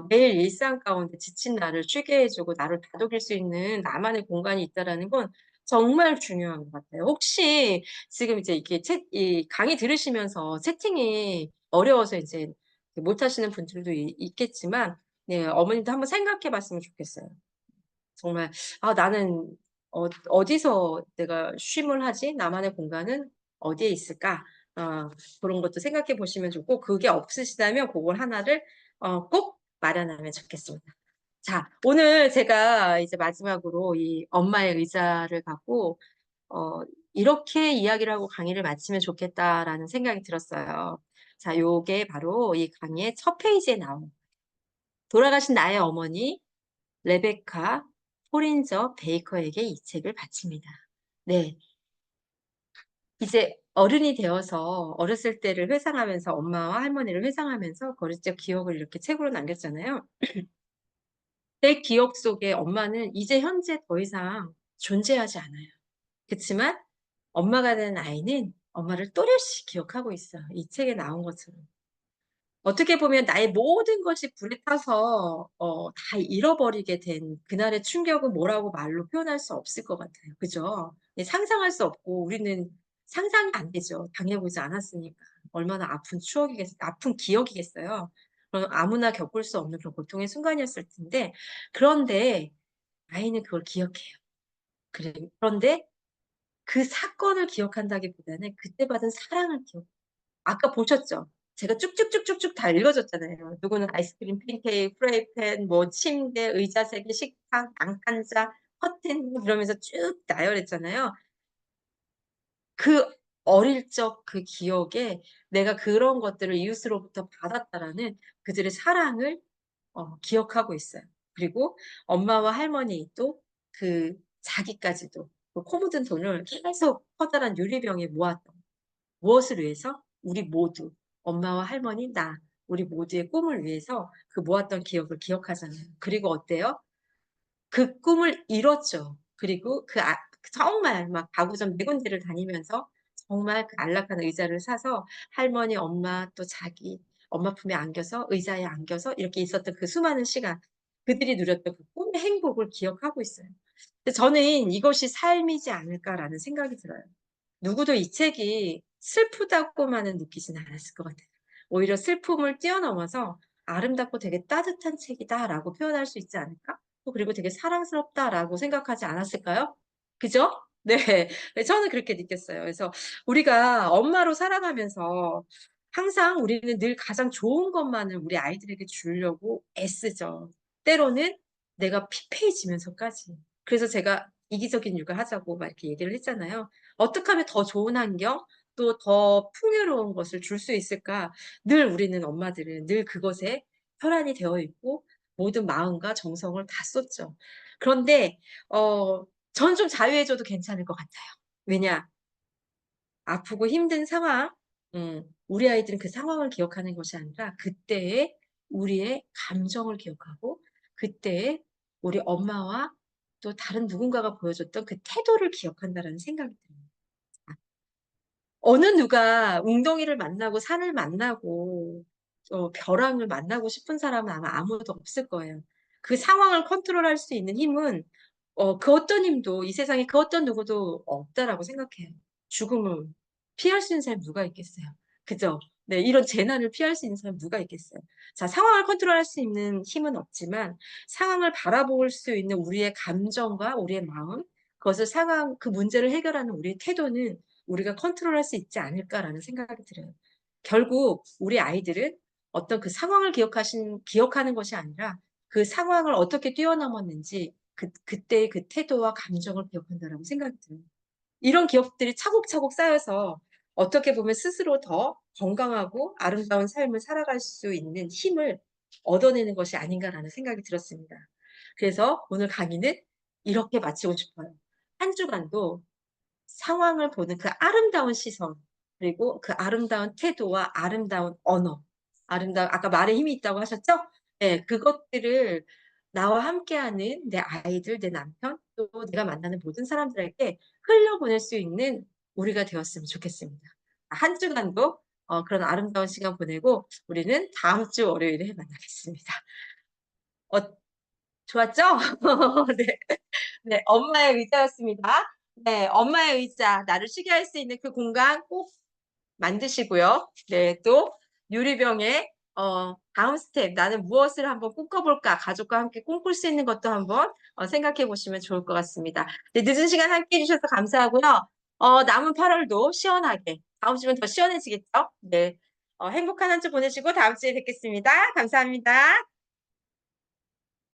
매일 일상 가운데 지친 나를 쉬게 해주고, 나를 다독일 수 있는 나만의 공간이 있다라는 건 정말 중요한 것 같아요. 혹시 지금 이제 이렇게 이 강의 들으시면서 채팅이 어려워서 이제 못 하시는 분들도 있겠지만, 네, 어머님도 한번 생각해 봤으면 좋겠어요. 정말, 나는 어디서 내가 쉼을 하지? 나만의 공간은 어디에 있을까? 그런 것도 생각해 보시면 좋고, 그게 없으시다면 그걸 하나를 꼭 마련하면 좋겠습니다. 자, 오늘 제가 이제 마지막으로 이 엄마의 의자를 갖고, 어, 이렇게 이야기를 하고 강의를 마치면 좋겠다라는 생각이 들었어요. 자, 요게 바로 이 강의의 첫 페이지에 나온 돌아가신 나의 어머니 레베카 포린저 베이커에게 이 책을 바칩니다. 네. 이제 어른이 되어서 어렸을 때를 회상하면서 엄마와 할머니를 회상하면서 어렸을 기억을 이렇게 책으로 남겼잖아요. 내 기억 속에 엄마는 이제 현재 더 이상 존재하지 않아요. 그렇지만 엄마가 된 아이는 엄마를 또렷이 기억하고 있어요. 이 책에 나온 것처럼. 어떻게 보면 나의 모든 것이 불에 타서 다 잃어버리게 된 그날의 충격은 뭐라고 말로 표현할 수 없을 것 같아요. 그죠? 예, 상상할 수 없고 우리는 상상이 안 되죠. 당해보지 않았으니까. 얼마나 아픈 기억이겠어요. 그럼 아무나 겪을 수 없는 그런 고통의 순간이었을 텐데, 그런데 아이는 그걸 기억해요. 그런데 그 사건을 기억한다기보다는 그때 받은 사랑을 아까 보셨죠? 제가 쭉쭉쭉쭉쭉 다 읽어줬잖아요. 누구는 아이스크림, 팬케이크, 프라이팬, 뭐 침대, 의자 세 개, 식탁, 양탄자, 커튼 뭐 이러면서 쭉 나열했잖아요. 그 어릴 적 그 기억에 내가 그런 것들을 이웃으로부터 받았다라는 그들의 사랑을 기억하고 있어요. 그리고 엄마와 할머니도 그 자기까지도 그 코 묻은 돈을 계속 커다란 유리병에 모았던 무엇을 위해서? 우리 모두 엄마와 할머니, 나 우리 모두의 꿈을 위해서 그 모았던 기억을 기억하잖아요. 그리고 어때요? 그 꿈을 이뤘죠. 그리고 정말 막 가구점 네 군데를 다니면서 정말 그 안락한 의자를 사서 할머니, 엄마 또 자기 엄마 품에 안겨서 의자에 안겨서 이렇게 있었던 그 수많은 시간 그들이 누렸던 그 꿈의 행복을 기억하고 있어요. 근데 저는 이것이 삶이지 않을까라는 생각이 들어요. 누구도 이 책이 슬프다고만은 느끼진 않았을 것 같아요. 오히려 슬픔을 뛰어넘어서 아름답고 되게 따뜻한 책이다라고 표현할 수 있지 않을까? 또 그리고 되게 사랑스럽다라고 생각하지 않았을까요? 그죠? 네. 네, 저는 그렇게 느꼈어요. 그래서 우리가 엄마로 살아가면서 항상 우리는 늘 가장 좋은 것만을 우리 아이들에게 주려고 애쓰죠. 때로는 내가 피폐해지면서까지. 그래서 제가 이기적인 육아하자고 막 이렇게 얘기를 했잖아요. 어떻게 하면 더 좋은 환경, 또 더 풍요로운 것을 줄 수 있을까? 늘 우리는 엄마들은 늘 그것에 혈안이 되어 있고 모든 마음과 정성을 다 쏟죠. 그런데 저는 좀 자유해 줘도 괜찮을 것 같아요. 왜냐? 아프고 힘든 상황, 우리 아이들은 그 상황을 기억하는 것이 아니라 그때의 우리의 감정을 기억하고 그때의 우리 엄마와 또 다른 누군가가 보여줬던 그 태도를 기억한다라는 생각이 들어요. 어느 누가 웅덩이를 만나고 산을 만나고 벼랑을 만나고 싶은 사람은 아마 아무도 없을 거예요. 그 상황을 컨트롤할 수 있는 힘은 그 어떤 힘도 이 세상에 그 어떤 누구도 없다라고 생각해요. 죽음을 피할 수 있는 사람이 누가 있겠어요. 그죠? 네, 이런 재난을 피할 수 있는 사람이 누가 있겠어요. 자, 상황을 컨트롤할 수 있는 힘은 없지만 상황을 바라볼 수 있는 우리의 감정과 우리의 마음, 그것을 그 문제를 해결하는 우리의 태도는 우리가 컨트롤할 수 있지 않을까라는 생각이 들어요. 결국 우리 아이들은 어떤 그 상황을 기억하는 것이 아니라 그 상황을 어떻게 뛰어넘었는지 그때의 그 태도와 감정을 기억한다라고 생각이 들어요. 이런 기억들이 차곡차곡 쌓여서 어떻게 보면 스스로 더 건강하고 아름다운 삶을 살아갈 수 있는 힘을 얻어내는 것이 아닌가라는 생각이 들었습니다. 그래서 오늘 강의는 이렇게 마치고 싶어요. 한 주간도 상황을 보는 그 아름다운 시선, 그리고 그 아름다운 태도와 아름다운 언어, 아까 말에 힘이 있다고 하셨죠? 네, 그것들을 나와 함께하는 내 아이들, 내 남편, 또 내가 만나는 모든 사람들에게 흘려보낼 수 있는 우리가 되었으면 좋겠습니다. 한 주간도 그런 아름다운 시간 보내고 우리는 다음 주 월요일에 만나겠습니다. 어, 좋았죠? 네. 네, 엄마의 의자였습니다. 네, 엄마의 의자, 나를 쉬게 할 수 있는 그 공간 꼭 만드시고요. 네, 또 유리병에 다음 스텝, 나는 무엇을 한번 꿈꿔볼까? 가족과 함께 꿈꿀 수 있는 것도 한번 생각해 보시면 좋을 것 같습니다. 네, 늦은 시간 함께 해주셔서 감사하고요. 남은 8월도 시원하게, 다음 주면 더 시원해지겠죠? 네, 행복한 한 주 보내시고 다음 주에 뵙겠습니다. 감사합니다.